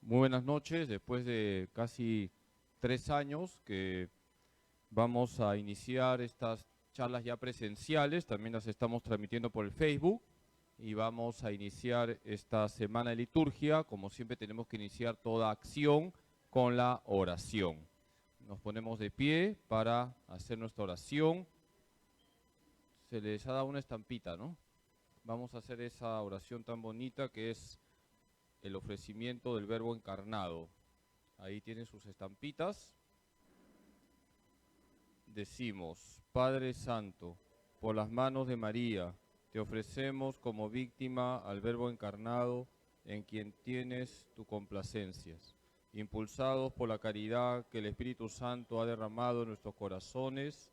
Muy buenas noches, después de casi 3 años que vamos a iniciar estas charlas ya presenciales, también las estamos transmitiendo por el Facebook y vamos a iniciar esta semana de liturgia. Como siempre tenemos que iniciar toda acción con la oración. Nos ponemos de pie para hacer nuestra oración. Se les ha dado una estampita, ¿no? Vamos a hacer esa oración tan bonita que es el ofrecimiento del Verbo encarnado. Ahí tienen sus estampitas. Decimos: Padre Santo, por las manos de María, te ofrecemos como víctima al Verbo encarnado, en quien tienes tu complacencias. Impulsados por la caridad que el Espíritu Santo ha derramado en nuestros corazones,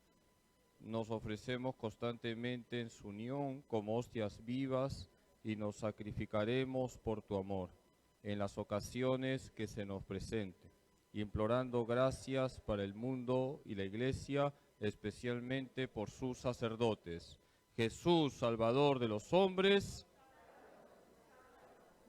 nos ofrecemos constantemente en su unión como hostias vivas y nos sacrificaremos por tu amor en las ocasiones que se nos presenten, implorando gracias para el mundo y la Iglesia, especialmente por sus sacerdotes. Jesús, Salvador de los hombres,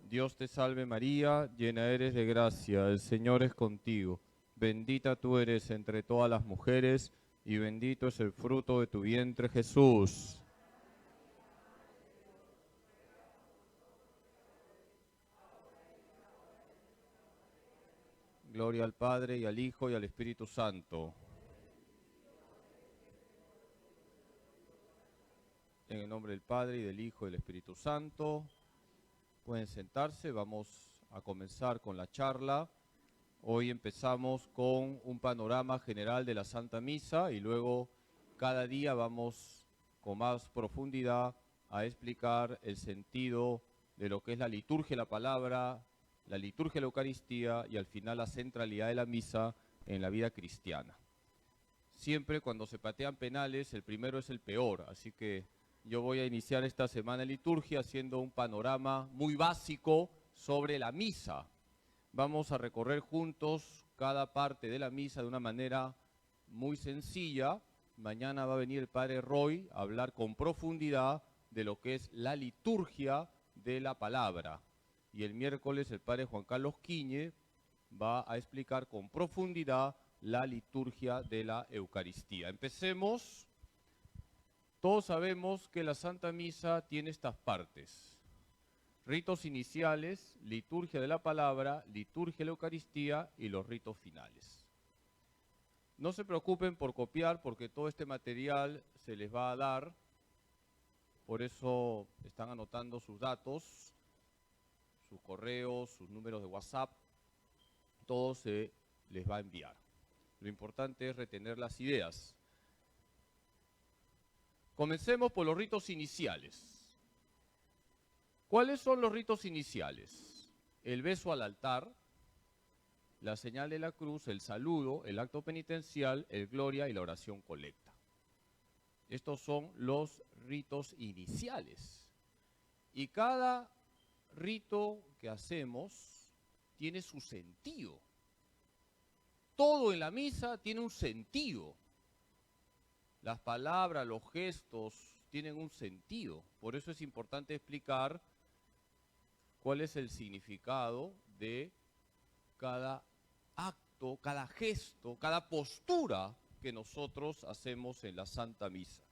Dios te salve María, llena eres de gracia, el Señor es contigo. Bendita tú eres entre todas las mujeres, y bendito es el fruto de tu vientre, Jesús. Gloria al Padre, y al Hijo, y al Espíritu Santo. En el nombre del Padre, y del Hijo, y del Espíritu Santo. Pueden sentarse, vamos a comenzar con la charla. Hoy empezamos con un panorama general de la Santa Misa y luego cada día vamos con más profundidad a explicar el sentido de lo que es la liturgia de la palabra, la liturgia de la Eucaristía y al final la centralidad de la misa en la vida cristiana. Siempre cuando se patean penales, el primero es el peor, así que yo voy a iniciar esta semana de liturgia haciendo un panorama muy básico sobre la misa. Vamos a recorrer juntos cada parte de la misa de una manera muy sencilla. Mañana va a venir el Padre Roy a hablar con profundidad de lo que es la liturgia de la palabra. Y el miércoles el Padre Juan Carlos Quiñe va a explicar con profundidad la liturgia de la Eucaristía. Empecemos. Todos sabemos que la Santa Misa tiene estas partes: ritos iniciales, liturgia de la palabra, liturgia de la Eucaristía y los ritos finales. No se preocupen por copiar porque todo este material se les va a dar, por eso están anotando sus datos, sus correos, sus números de WhatsApp, todo se les va a enviar. Lo importante es retener las ideas. Comencemos por los ritos iniciales. ¿Cuáles son los ritos iniciales? El beso al altar, la señal de la cruz, el saludo, el acto penitencial, el gloria y la oración colecta. Estos son los ritos iniciales. Y cada rito que hacemos tiene su sentido. Todo en la misa tiene un sentido. Las palabras, los gestos tienen un sentido. Por eso es importante explicar cuál es el significado de cada acto, cada gesto, cada postura que nosotros hacemos en la Santa Misa.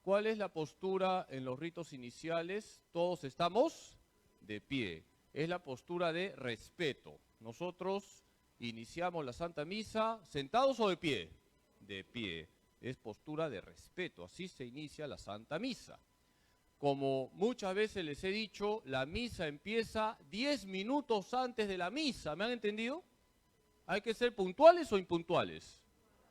¿Cuál es la postura en los ritos iniciales? Todos estamos de pie. Es la postura de respeto. Nosotros iniciamos la Santa Misa, ¿sentados o de pie? De pie. Es postura de respeto. Así se inicia la Santa Misa. Como muchas veces les he dicho, la misa empieza 10 minutos antes de la misa. ¿Me han entendido? ¿Hay que ser puntuales o impuntuales?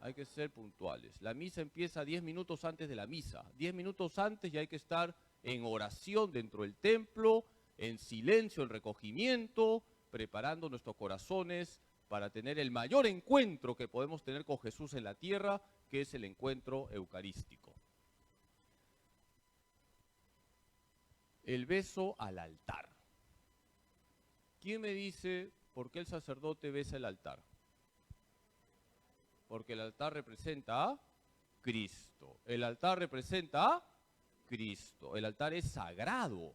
Hay que ser puntuales. La misa empieza 10 minutos antes de la misa. 10 minutos antes ya hay que estar en oración dentro del templo, en silencio, en recogimiento, preparando nuestros corazones para tener el mayor encuentro que podemos tener con Jesús en la tierra, que es el encuentro eucarístico. El beso al altar. ¿Quién me dice por qué el sacerdote besa el altar? Porque el altar representa a Cristo. El altar representa a Cristo. El altar es sagrado.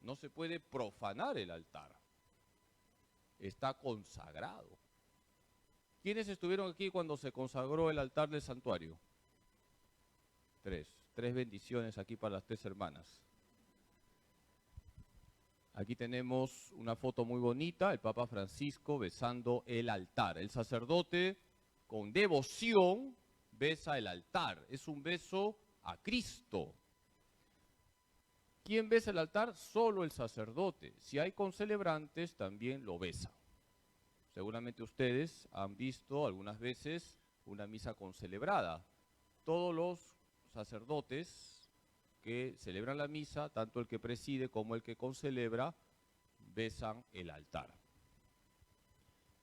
No se puede profanar el altar. Está consagrado. ¿Quiénes estuvieron aquí cuando se consagró el altar del santuario? Tres bendiciones aquí para las tres hermanas. Aquí tenemos una foto muy bonita, el Papa Francisco besando el altar. El sacerdote con devoción besa el altar. Es un beso a Cristo. ¿Quién besa el altar? Solo el sacerdote. Si hay concelebrantes, también lo besan. Seguramente ustedes han visto algunas veces una misa concelebrada. Todos los sacerdotes que celebran la misa, tanto el que preside como el que concelebra, besan el altar.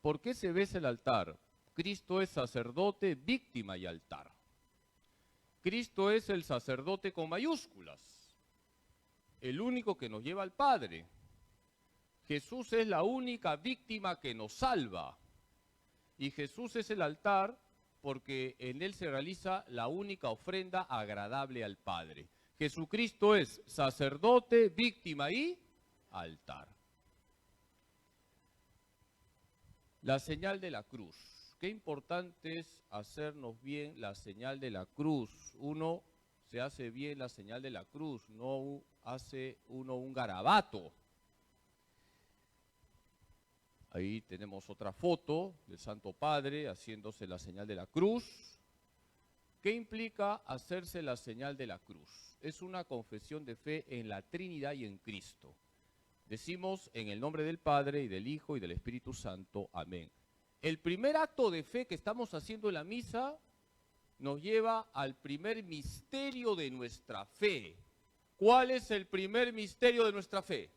¿Por qué se besa el altar? Cristo es sacerdote, víctima y altar. Cristo es el sacerdote con mayúsculas, el único que nos lleva al Padre. Jesús es la única víctima que nos salva. Y Jesús es el altar porque en él se realiza la única ofrenda agradable al Padre. Jesucristo es sacerdote, víctima y altar. La señal de la cruz. Qué importante es hacernos bien la señal de la cruz. Uno se hace bien la señal de la cruz, no hace uno un garabato. Ahí tenemos otra foto del Santo Padre haciéndose la señal de la cruz. ¿Qué implica hacerse la señal de la cruz? Es una confesión de fe en la Trinidad y en Cristo. Decimos en el nombre del Padre y del Hijo y del Espíritu Santo. Amén. El primer acto de fe que estamos haciendo en la misa nos lleva al primer misterio de nuestra fe. ¿Cuál es el primer misterio de nuestra fe?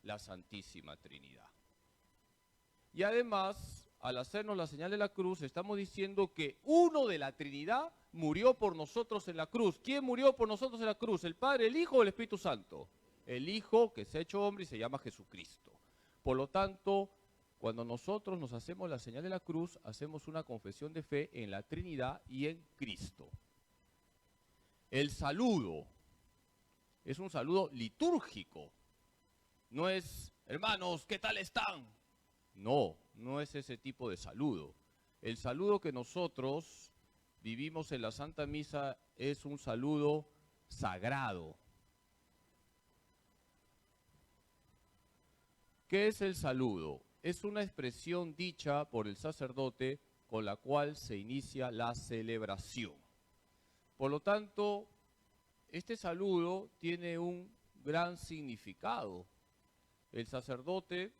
La Santísima Trinidad. Y además, al hacernos la señal de la cruz, estamos diciendo que uno de la Trinidad murió por nosotros en la cruz. ¿Quién murió por nosotros en la cruz? ¿El Padre, el Hijo o el Espíritu Santo? El Hijo que se ha hecho hombre y se llama Jesucristo. Por lo tanto, cuando nosotros nos hacemos la señal de la cruz, hacemos una confesión de fe en la Trinidad y en Cristo. El saludo es un saludo litúrgico. No es, hermanos, ¿qué tal están? No, no es ese tipo de saludo. El saludo que nosotros vivimos en la Santa Misa es un saludo sagrado. ¿Qué es el saludo? Es una expresión dicha por el sacerdote con la cual se inicia la celebración. Por lo tanto, este saludo tiene un gran significado. El sacerdote,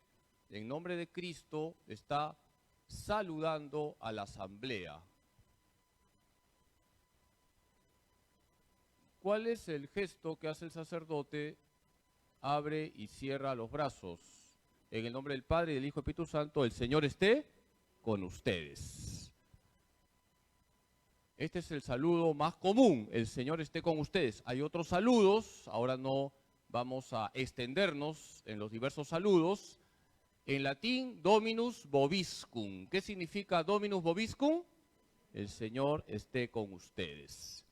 en nombre de Cristo, está saludando a la asamblea. ¿Cuál es el gesto que hace el sacerdote? Abre y cierra los brazos. En el nombre del Padre, y del Hijo y del Espíritu Santo, el Señor esté con ustedes. Este es el saludo más común, el Señor esté con ustedes. Hay otros saludos, ahora no vamos a extendernos en los diversos saludos. En latín, Dominus vobiscum. ¿Qué significa Dominus vobiscum? El Señor esté con ustedes.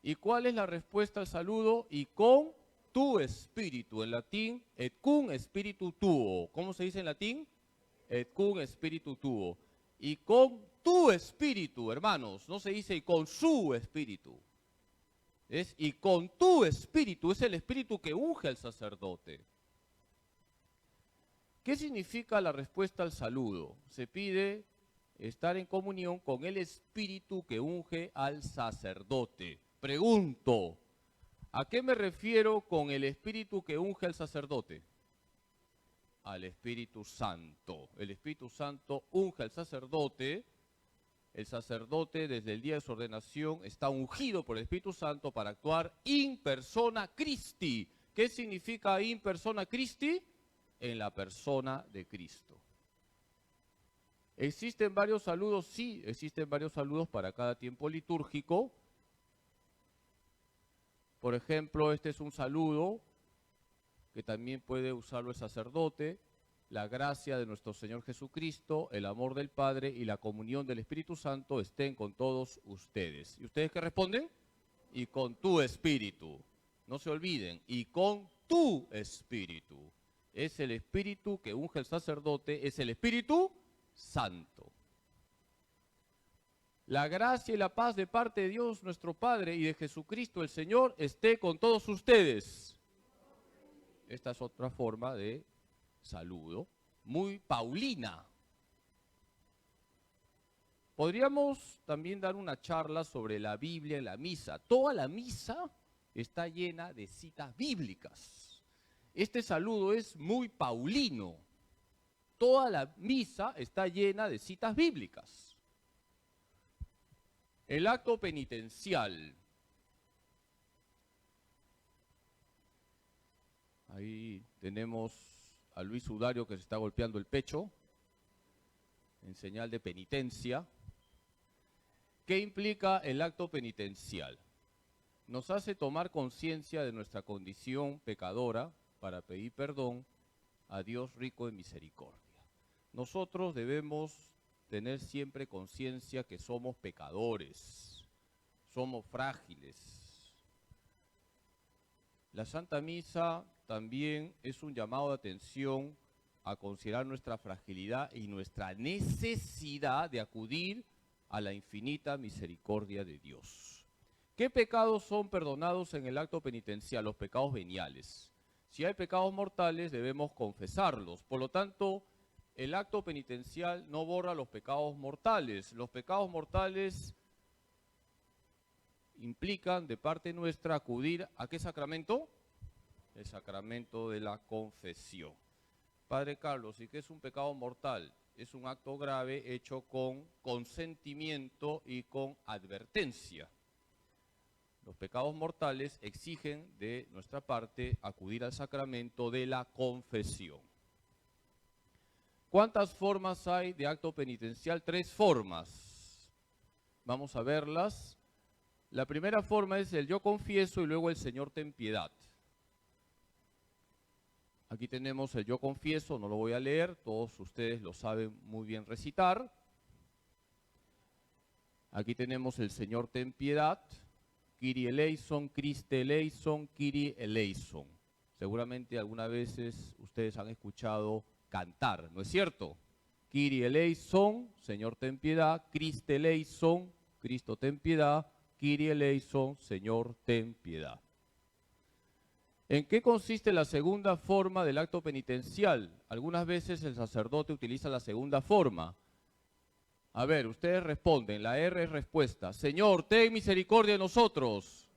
¿Y cuál es la respuesta al saludo? Y con tu espíritu. En latín, et cum spiritu tuo. ¿Cómo se dice en latín? Et cum spiritu tuo. Y con tu espíritu, hermanos. No se dice y con su espíritu. Es y con tu espíritu. Es el espíritu que unge al sacerdote. ¿Qué significa la respuesta al saludo? Se pide estar en comunión con el espíritu que unge al sacerdote. Pregunto, ¿a qué me refiero con el espíritu que unge al sacerdote? Al Espíritu Santo. El Espíritu Santo unge al sacerdote. El sacerdote desde el día de su ordenación está ungido por el Espíritu Santo para actuar in persona Christi. ¿Qué significa in persona Christi? En la persona de Cristo. ¿Existen varios saludos? Sí, existen varios saludos para cada tiempo litúrgico. Por ejemplo, este es un saludo que también puede usarlo el sacerdote. la gracia de nuestro Señor Jesucristo, el amor del Padre y la comunión del Espíritu Santo estén con todos ustedes. ¿Y ustedes qué responden? Y con tu espíritu. No se olviden, y con tu espíritu. Es el espíritu que unge el sacerdote, es el Espíritu Santo. La gracia y la paz de parte de Dios nuestro Padre y de Jesucristo el Señor esté con todos ustedes. Esta es otra forma de saludo, muy paulina. Podríamos también dar una charla sobre la Biblia y la misa. Toda la misa está llena de citas bíblicas. Este saludo es muy paulino. Toda la misa está llena de citas bíblicas. El acto penitencial. Ahí tenemos a Luis Sudario que se está golpeando el pecho en señal de penitencia. ¿Qué implica el acto penitencial? Nos hace tomar conciencia de nuestra condición pecadora para pedir perdón a Dios rico en misericordia. Nosotros debemos tener siempre conciencia que somos pecadores, somos frágiles. La Santa Misa también es un llamado de atención a considerar nuestra fragilidad y nuestra necesidad de acudir a la infinita misericordia de Dios. ¿Qué pecados son perdonados en el acto penitencial? Los pecados veniales. Si hay pecados mortales, debemos confesarlos. Por lo tanto, el acto penitencial no borra los pecados mortales. Los pecados mortales implican de parte nuestra acudir ¿a qué sacramento? El sacramento de la confesión. Padre Carlos, ¿y qué es un pecado mortal? Es un acto grave hecho con consentimiento y con advertencia. Los pecados mortales exigen de nuestra parte acudir al sacramento de la confesión. ¿Cuántas formas hay de acto penitencial? 3 formas. Vamos a verlas. La primera forma es el yo confieso y luego el Señor ten piedad. Aquí tenemos el yo confieso, no lo voy a leer, todos ustedes lo saben muy bien recitar. Aquí tenemos el Señor ten piedad, Kyrie eleison, Christe eleison, Kyrie eleison. Seguramente algunas veces ustedes han escuchado cantar, ¿no es cierto? Kyrie eleison, Señor ten piedad, Christe eleison, Cristo ten piedad, Kyrie eleison, Señor ten piedad. ¿En qué consiste la segunda forma del acto penitencial? Algunas veces el sacerdote utiliza la segunda forma. A ver, ustedes responden, la R es respuesta. Señor, ten misericordia de nosotros.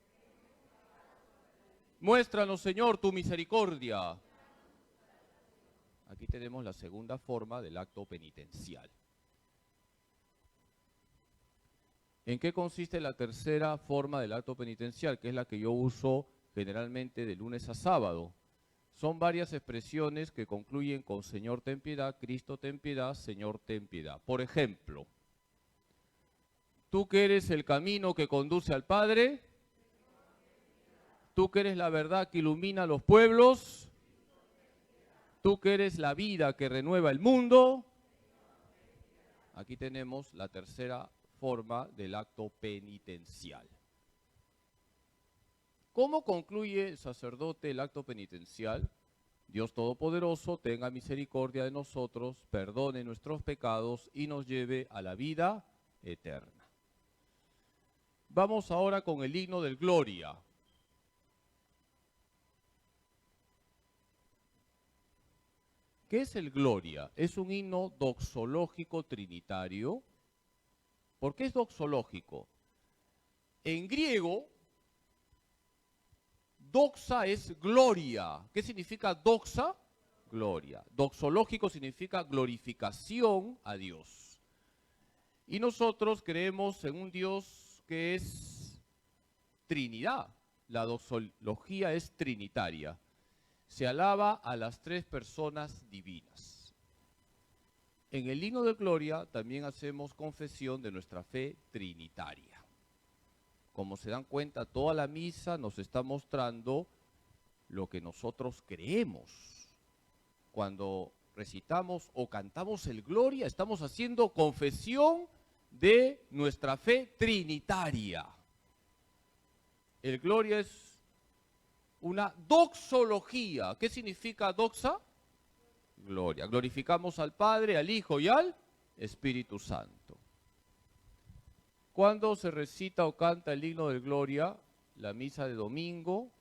Muéstranos, Señor, tu misericordia. Aquí tenemos la segunda forma del acto penitencial. ¿En qué consiste la tercera forma del acto penitencial? Que es la que yo uso generalmente de lunes a sábado. Son varias expresiones que concluyen con Señor ten piedad, Cristo ten piedad, Señor ten piedad. Por ejemplo, tú que eres el camino que conduce al Padre, tú que eres la verdad que ilumina a los pueblos, tú que eres la vida que renueva el mundo. Aquí tenemos la tercera forma del acto penitencial. ¿Cómo concluye el sacerdote el acto penitencial? Dios Todopoderoso, tenga misericordia de nosotros, perdone nuestros pecados y nos lleve a la vida eterna. Vamos ahora con el himno del Gloria. ¿Qué es el Gloria? Es un himno doxológico trinitario. ¿Por qué es doxológico? En griego, doxa es gloria. ¿Qué significa doxa? Gloria. Doxológico significa glorificación a Dios. Y nosotros creemos en un Dios que es Trinidad. La doxología es trinitaria. Se alaba a las 3 personas divinas. En el himno de Gloria también hacemos confesión de nuestra fe trinitaria. Como se dan cuenta, toda la misa nos está mostrando lo que nosotros creemos. Cuando recitamos o cantamos el Gloria, estamos haciendo confesión de nuestra fe trinitaria. El Gloria es una doxología. ¿Qué significa doxa? Gloria. Glorificamos al Padre, al Hijo y al Espíritu Santo. Cuando se recita o canta el himno del Gloria, la misa de domingo,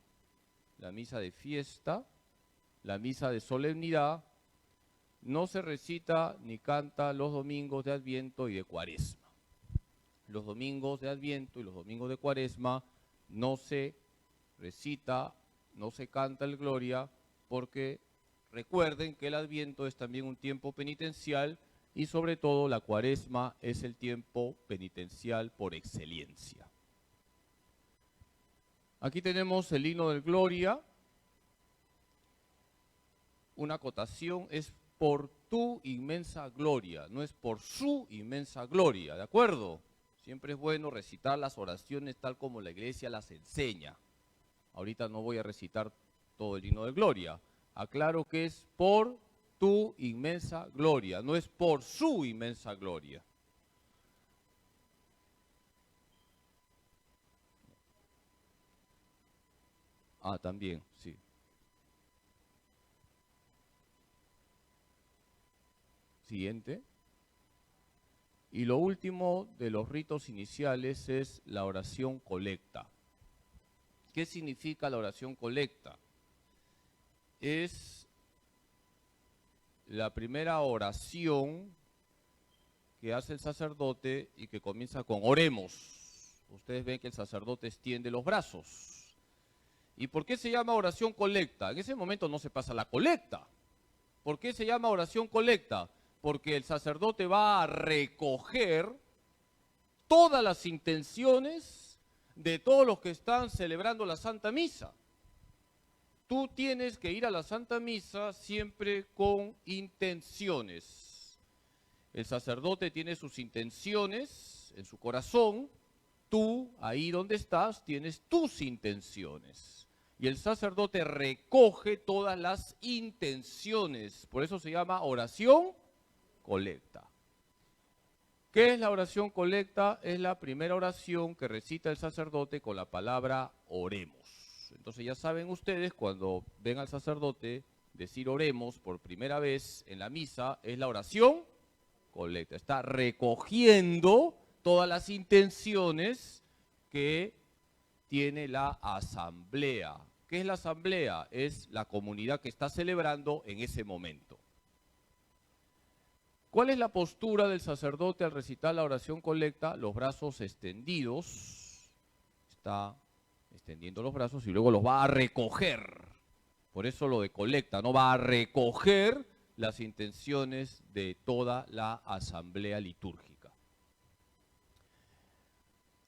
la misa de fiesta, la misa de solemnidad, no se recita ni canta los domingos de Adviento y de Cuaresma. Los domingos de Adviento y los domingos de Cuaresma no se recita, no se canta el Gloria, porque recuerden que el Adviento es también un tiempo penitencial y sobre todo la Cuaresma es el tiempo penitencial por excelencia. Aquí tenemos el himno del Gloria. Una acotación: es por tu inmensa gloria, no es por su inmensa gloria, ¿de acuerdo? Siempre es bueno recitar las oraciones tal como la iglesia las enseña. Ahorita no voy a recitar todo el himno de gloria. Aclaro que es por tu inmensa gloria, no es por su inmensa gloria. Ah, también, sí. Siguiente. Y lo último de los ritos iniciales es la oración colecta. ¿Qué significa la oración colecta? Es la primera oración que hace el sacerdote y que comienza con oremos. Ustedes ven que el sacerdote extiende los brazos. ¿Y por qué se llama oración colecta? En ese momento no se pasa la colecta. ¿Por qué se llama oración colecta? Porque el sacerdote va a recoger todas las intenciones de todos los que están celebrando la Santa Misa. Tú tienes que ir a la Santa Misa siempre con intenciones. El sacerdote tiene sus intenciones en su corazón. Tú, ahí donde estás, tienes tus intenciones. Y el sacerdote recoge todas las intenciones. Por eso se llama oración colecta. ¿Qué es la oración colecta? Es la primera oración que recita el sacerdote con la palabra oremos. Entonces ya saben ustedes, cuando ven al sacerdote decir oremos por primera vez en la misa, es la oración colecta. Está recogiendo todas las intenciones que tiene la asamblea. ¿Qué es la asamblea? Es la comunidad que está celebrando en ese momento. ¿Cuál es la postura del sacerdote al recitar la oración colecta? Los brazos extendidos. Está extendiendo los brazos y luego los va a recoger. Por eso lo de colecta, no va a recoger las intenciones de toda la asamblea litúrgica.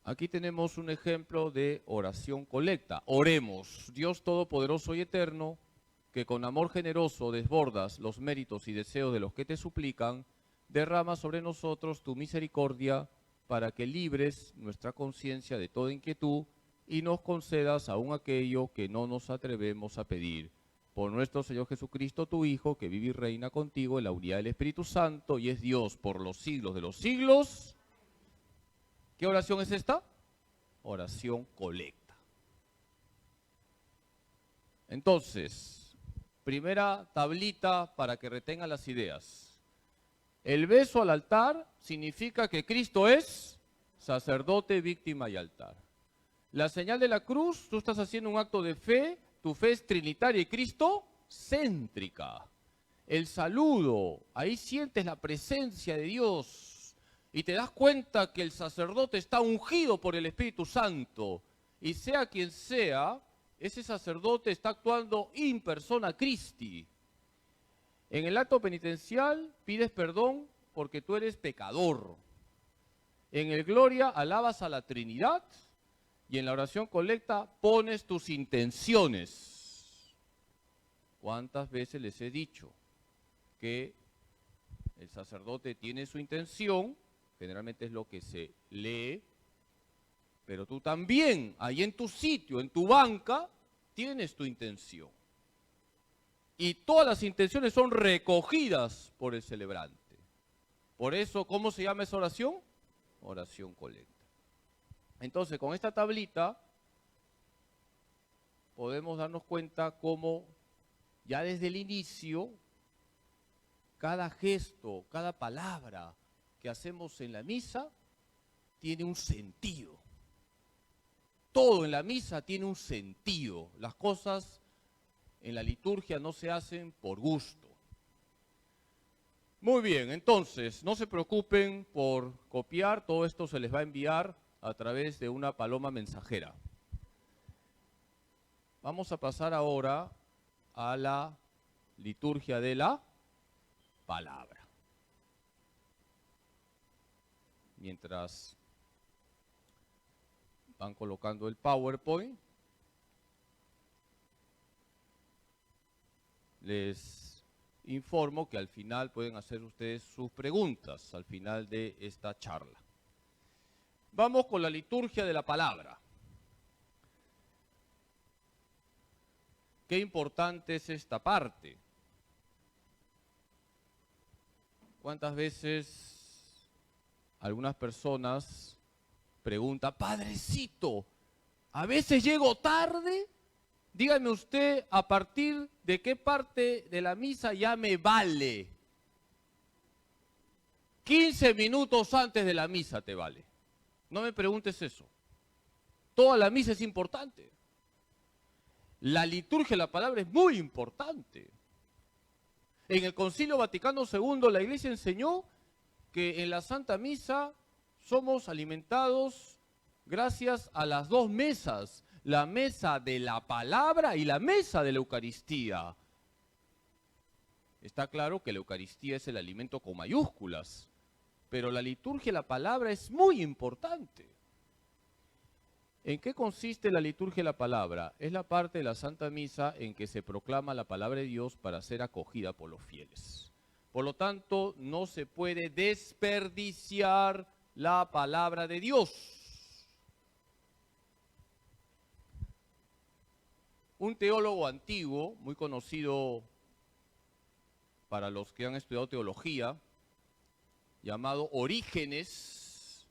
Aquí tenemos un ejemplo de oración colecta. Oremos, Dios Todopoderoso y Eterno, que con amor generoso desbordas los méritos y deseos de los que te suplican, derrama sobre nosotros tu misericordia para que libres nuestra conciencia de toda inquietud y nos concedas aún aquello que no nos atrevemos a pedir. Por nuestro Señor Jesucristo, tu Hijo, que vive y reina contigo en la unidad del Espíritu Santo y es Dios por los siglos de los siglos. ¿Qué oración es esta? Oración colecta. Entonces, primera tablita para que retengan las ideas. El beso al altar significa que Cristo es sacerdote, víctima y altar. La señal de la cruz, tú estás haciendo un acto de fe, tu fe es trinitaria y Cristo céntrica. El saludo, ahí sientes la presencia de Dios y te das cuenta que el sacerdote está ungido por el Espíritu Santo. Y sea quien sea, ese sacerdote está actuando in persona Christi. En el acto penitencial pides perdón porque tú eres pecador. En el Gloria alabas a la Trinidad y en la oración colecta pones tus intenciones. ¿Cuántas veces les he dicho que el sacerdote tiene su intención? Generalmente es lo que se lee, pero tú también, ahí en tu sitio, en tu banca, tienes tu intención. y todas las intenciones son recogidas por el celebrante. Por eso, ¿cómo se llama esa oración? Oración colecta. Entonces, con esta tablita podemos darnos cuenta cómo ya desde el inicio, cada gesto, cada palabra que hacemos en la misa tiene un sentido. Todo en la misa tiene un sentido. Las cosas en la liturgia no se hacen por gusto. Muy bien, entonces, no se preocupen por copiar, todo esto se les va a enviar a través de una paloma mensajera. Vamos a pasar ahora a la liturgia de la palabra. Mientras van colocando el PowerPoint, les informo que al final pueden hacer ustedes sus preguntas al final de esta charla. Vamos con la liturgia de la palabra. Qué importante es esta parte. ¿Cuántas veces algunas personas preguntan, Padrecito, a veces llego tarde? Dígame usted, ¿a partir de qué parte de la misa ya me vale? 15 minutos antes de la misa te vale. No me preguntes eso. Toda la misa es importante. La liturgia de la palabra es muy importante. En el Concilio Vaticano II la Iglesia enseñó que en la Santa Misa somos alimentados gracias a las dos mesas, la mesa de la palabra y la mesa de la Eucaristía. Está claro que la Eucaristía es el alimento con mayúsculas, pero la liturgia de la palabra es muy importante. ¿En qué consiste la liturgia de la palabra? Es la parte de la Santa Misa en que se proclama la palabra de Dios para ser acogida por los fieles. Por lo tanto, no se puede desperdiciar la palabra de Dios. Un teólogo antiguo, muy conocido para los que han estudiado teología, llamado Orígenes,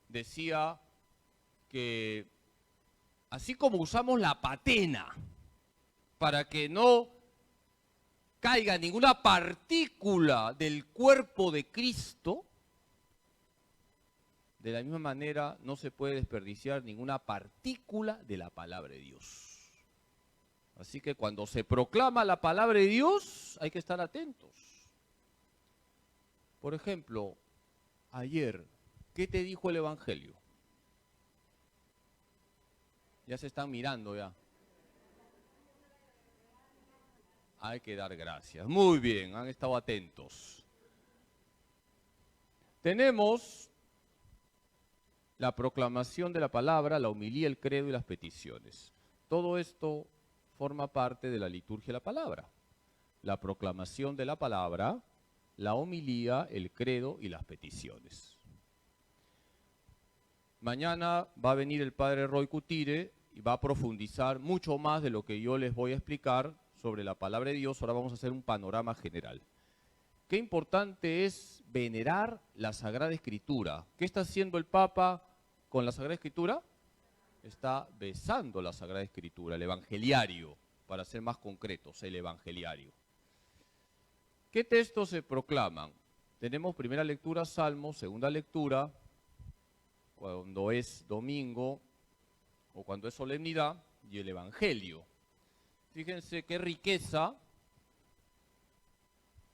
decía que así como usamos la patena para que no caiga ninguna partícula del cuerpo de Cristo, de la misma manera no se puede desperdiciar ninguna partícula de la palabra de Dios. Así que cuando se proclama la palabra de Dios hay que estar atentos. Por ejemplo, ayer, ¿qué te dijo el Evangelio? Ya se están mirando ya. Hay que dar gracias. Muy bien, han estado atentos. Tenemos la proclamación de la palabra, la homilía, el credo y las peticiones. Todo esto forma parte de la liturgia de la palabra. La proclamación de la palabra, la homilía, el credo y las peticiones. Mañana va a venir el padre Roy Cutire y va a profundizar mucho más de lo que yo les voy a explicar sobre la palabra de Dios. Ahora vamos a hacer un panorama general. Qué importante es venerar la Sagrada Escritura. ¿Qué está haciendo el Papa con la Sagrada Escritura? Está besando la Sagrada Escritura, el Evangeliario, para ser más concretos, el Evangeliario. ¿Qué textos se proclaman? Tenemos primera lectura, Salmo, segunda lectura, cuando es domingo o cuando es solemnidad, y el Evangelio. Fíjense qué riqueza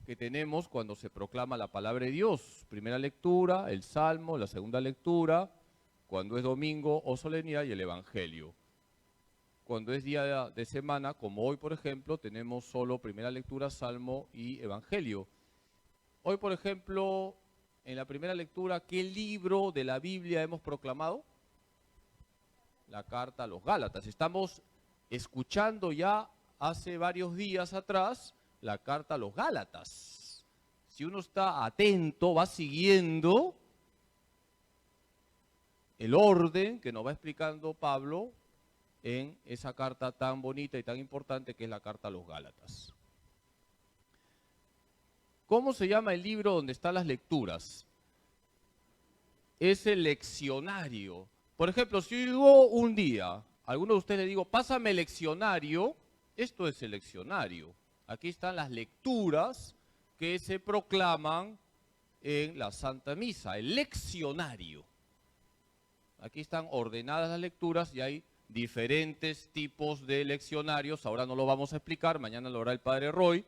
que tenemos cuando se proclama la palabra de Dios. Primera lectura, el Salmo, la segunda lectura, cuando es domingo o solemnidad, y el Evangelio. Cuando es día de semana, como hoy por ejemplo, tenemos solo primera lectura, Salmo y Evangelio. Hoy por ejemplo, en la primera lectura, ¿qué libro de la Biblia hemos proclamado? La carta a los Gálatas. Estamos escuchando ya hace varios días atrás la carta a los Gálatas. Si uno está atento, va siguiendo el orden que nos va explicando Pablo en esa carta tan bonita y tan importante que es la carta a los Gálatas. ¿Cómo se llama el libro donde están las lecturas? Es el leccionario. Por ejemplo, si yo un día, a alguno de ustedes le digo, pásame el leccionario, esto es el leccionario. Aquí están las lecturas que se proclaman en la Santa Misa, el leccionario. Aquí están ordenadas las lecturas y hay diferentes tipos de leccionarios. Ahora no lo vamos a explicar, mañana lo hará el Padre Roy.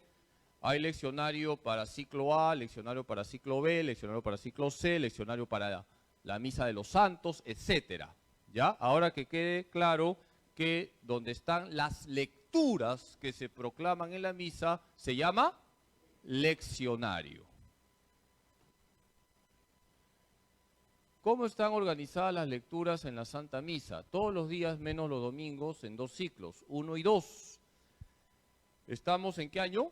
Hay leccionario para ciclo A, leccionario para ciclo B, leccionario para ciclo C, leccionario para la Misa de los Santos, etcétera. ¿Ya? Ahora que quede claro que donde están las lecturas que se proclaman en la misa se llama leccionario. ¿Cómo están organizadas las lecturas en la Santa Misa? Todos los días menos los domingos en 2 ciclos, 1 y 2. ¿Estamos en qué año?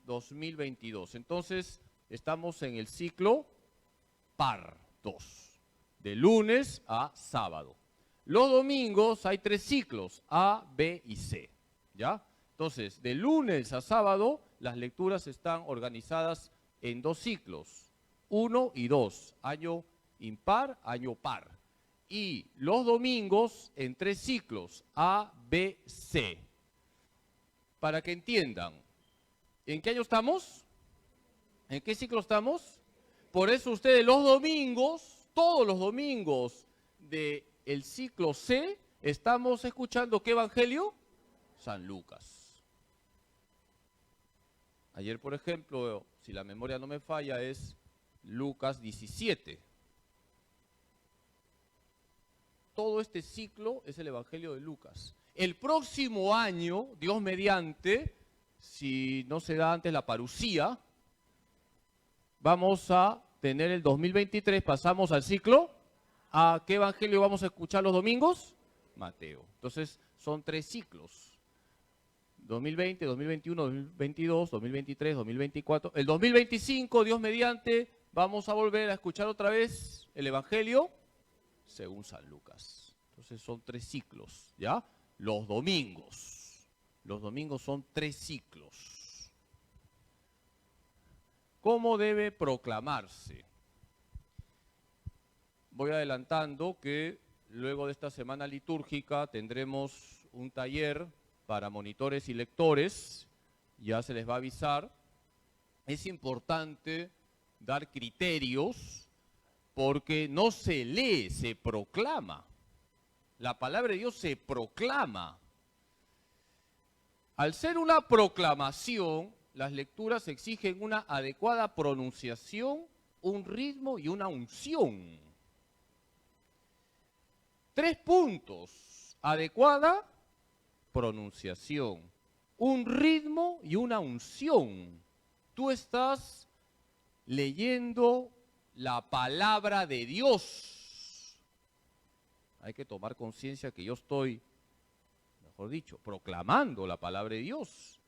2022. Entonces, estamos en el ciclo par 2, de lunes a sábado. Los domingos hay 3 ciclos, A, B y C. ¿Ya? Entonces, de lunes a sábado, las lecturas están organizadas en 2 ciclos, 1 y 2, año impar, año par. Y los domingos en 3 ciclos, A, B, C. Para que entiendan, ¿en qué año estamos? ¿En qué ciclo estamos? Por eso ustedes los domingos, todos los domingos del ciclo C, estamos escuchando ¿qué evangelio? San Lucas. Ayer, por ejemplo, si la memoria no me falla, es Lucas 17. Todo este ciclo es el evangelio de Lucas. El próximo año, Dios mediante, si no se da antes la parusía, vamos a tener el 2023, pasamos al ciclo. ¿A qué evangelio vamos a escuchar los domingos? Mateo. Entonces, son 3 ciclos. 2020, 2021, 2022, 2023, 2024. El 2025, Dios mediante, vamos a volver a escuchar otra vez el evangelio según San Lucas. Entonces, son 3 ciclos, ¿ya? Los domingos. Los domingos son 3 ciclos. ¿Cómo debe proclamarse? Voy adelantando que luego de esta semana litúrgica tendremos un taller para monitores y lectores, ya se les va a avisar. Es importante dar criterios porque no se lee, se proclama. La palabra de Dios se proclama. Al ser una proclamación, las lecturas exigen una adecuada pronunciación, un ritmo y una unción. 3 puntos: adecuada pronunciación, un ritmo y una unción. Tú estás leyendo la palabra de Dios. Hay que tomar conciencia que yo estoy, mejor dicho, proclamando la palabra de Dios.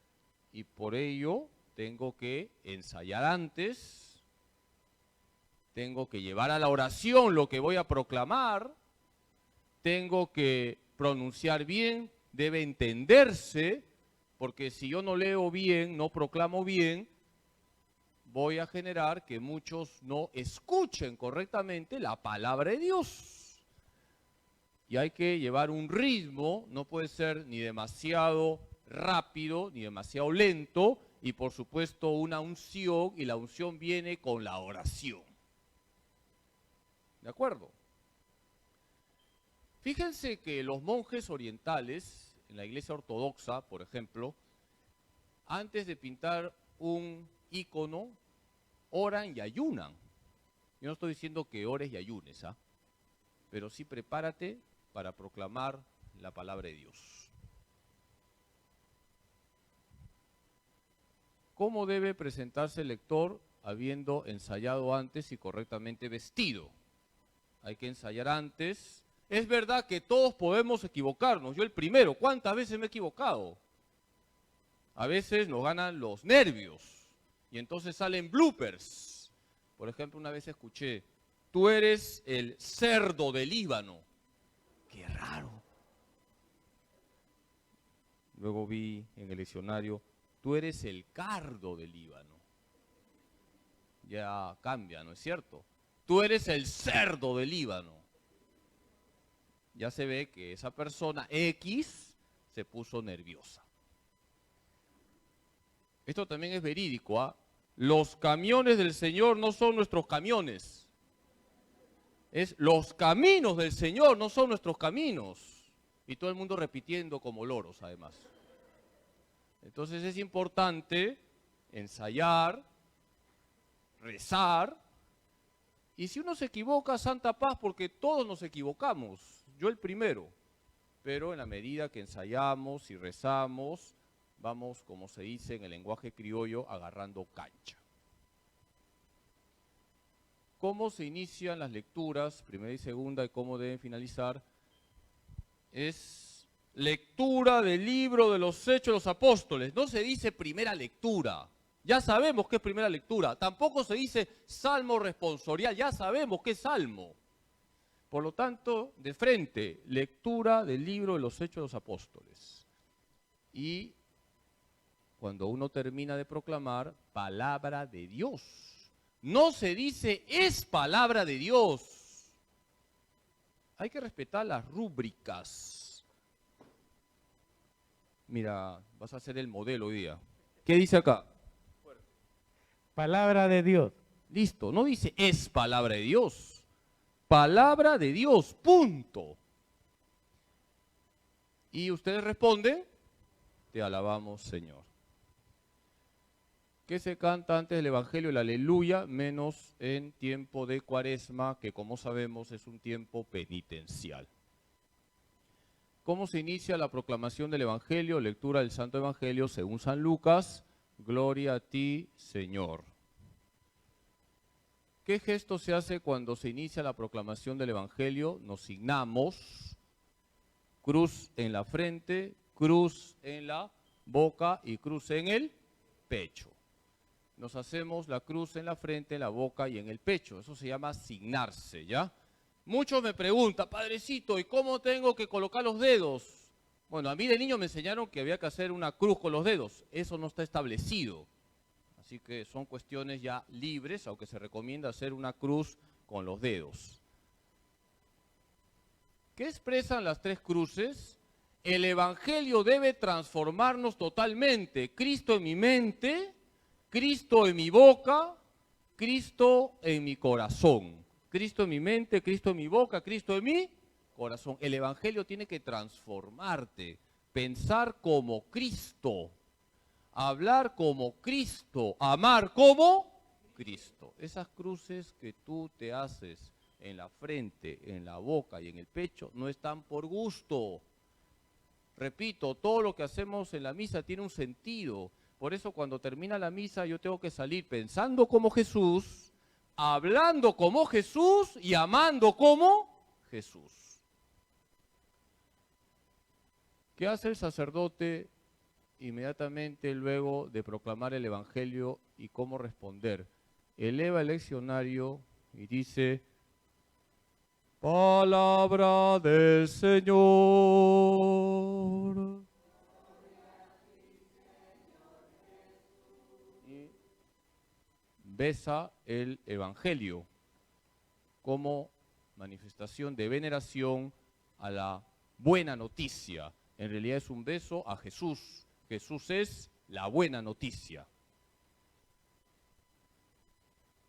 Y por ello tengo que ensayar antes, tengo que llevar a la oración lo que voy a proclamar, tengo que pronunciar bien, debe entenderse, porque si yo no leo bien, no proclamo bien, voy a generar que muchos no escuchen correctamente la palabra de Dios. Y hay que llevar un ritmo, no puede ser ni demasiado rápido ni demasiado lento, y por supuesto una unción, y la unción viene con la oración. ¿De acuerdo? Fíjense que los monjes orientales, en la iglesia ortodoxa, por ejemplo, antes de pintar un ícono, oran y ayunan. Yo no estoy diciendo que ores y ayunes, ¿ah? Pero sí prepárate para proclamar la palabra de Dios. ¿Cómo debe presentarse el lector habiendo ensayado antes y correctamente vestido? Hay que ensayar antes. Es verdad que todos podemos equivocarnos, yo el primero. ¿Cuántas veces me he equivocado? A veces nos ganan los nervios y entonces salen bloopers. Por ejemplo, una vez escuché: tú eres el cerdo del Líbano. ¡Qué raro! Luego vi en el diccionario: tú eres el cardo del Líbano. ya cambia, ¿no es cierto? Tú eres el cerdo del Líbano. Ya se ve que esa persona X se puso nerviosa. Esto también es verídico, ¿ah? Los camiones del Señor no son nuestros camiones. Los caminos del Señor no son nuestros caminos. Y todo el mundo repitiendo como loros, además. Entonces es importante ensayar, rezar. Y si uno se equivoca, santa paz, porque todos nos equivocamos. Yo el primero. Pero en la medida que ensayamos y rezamos, vamos, como se dice en el lenguaje criollo, agarrando cancha. ¿Cómo se inician las lecturas, primera y segunda, y cómo deben finalizar? Es lectura del libro de los Hechos de los Apóstoles. No se dice primera lectura. Ya sabemos qué es primera lectura. Tampoco se dice salmo responsorial. Ya sabemos qué es salmo. Por lo tanto, de frente, lectura del libro de los Hechos de los Apóstoles. Y cuando uno termina de proclamar, palabra de Dios. No se dice es palabra de Dios. Hay que respetar las rúbricas. Mira, vas a hacer el modelo hoy día. ¿Qué dice acá? Palabra de Dios. Listo, no dice es palabra de Dios. Palabra de Dios, punto. Y ustedes responden, te alabamos, Señor. ¿Qué se canta antes del Evangelio? El aleluya, menos en tiempo de Cuaresma, que como sabemos es un tiempo penitencial. ¿Cómo se inicia la proclamación del Evangelio? Lectura del Santo Evangelio según San Lucas. Gloria a ti, Señor. ¿Qué gesto se hace cuando se inicia la proclamación del Evangelio? Nos signamos, cruz en la frente, cruz en la boca y cruz en el pecho. Nos hacemos la cruz en la frente, en la boca y en el pecho. Eso se llama signarse, ¿ya? Muchos me preguntan, padrecito, ¿y cómo tengo que colocar los dedos? Bueno, a mí de niño me enseñaron que había que hacer una cruz con los dedos. Eso no está establecido. Así que son cuestiones ya libres, aunque se recomienda hacer una cruz con los dedos. ¿Qué expresan las tres cruces? El Evangelio debe transformarnos totalmente. Cristo en mi mente, Cristo en mi boca, Cristo en mi corazón. Cristo en mi mente, Cristo en mi boca, Cristo en mi corazón. El Evangelio tiene que transformarte, pensar como Cristo, hablar como Cristo, amar como Cristo. Esas cruces que tú te haces en la frente, en la boca y en el pecho no están por gusto. Repito, todo lo que hacemos en la misa tiene un sentido. Por eso cuando termina la misa yo tengo que salir pensando como Jesús, hablando como Jesús y amando como Jesús. ¿Qué hace el sacerdote inmediatamente luego de proclamar el Evangelio y cómo responder? Eleva el leccionario y dice, palabra del Señor. Y besa el Evangelio como manifestación de veneración a la buena noticia. En realidad es un beso a Jesús. Jesús es la buena noticia.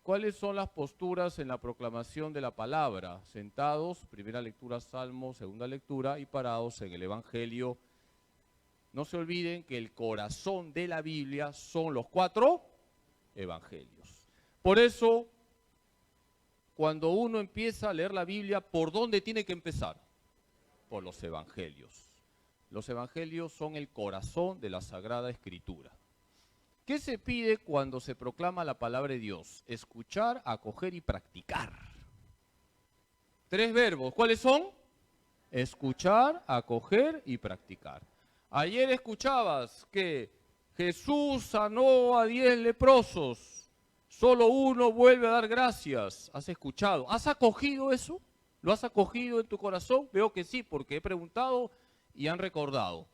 ¿Cuáles son las posturas en la proclamación de la palabra? Sentados, primera lectura Salmo, segunda lectura, y parados en el Evangelio. No se olviden que el corazón de la Biblia son los 4 Evangelios. Por eso, cuando uno empieza a leer la Biblia, ¿por dónde tiene que empezar? Por los Evangelios. Los Evangelios son el corazón de la Sagrada Escritura. ¿Qué se pide cuando se proclama la palabra de Dios? Escuchar, acoger y practicar. 3 verbos, ¿cuáles son? Escuchar, acoger y practicar. Ayer escuchabas que Jesús sanó a 10 leprosos, solo uno vuelve a dar gracias. ¿Has escuchado? ¿Has acogido eso? ¿Lo has acogido en tu corazón? Veo que sí, porque he preguntado y han recordado.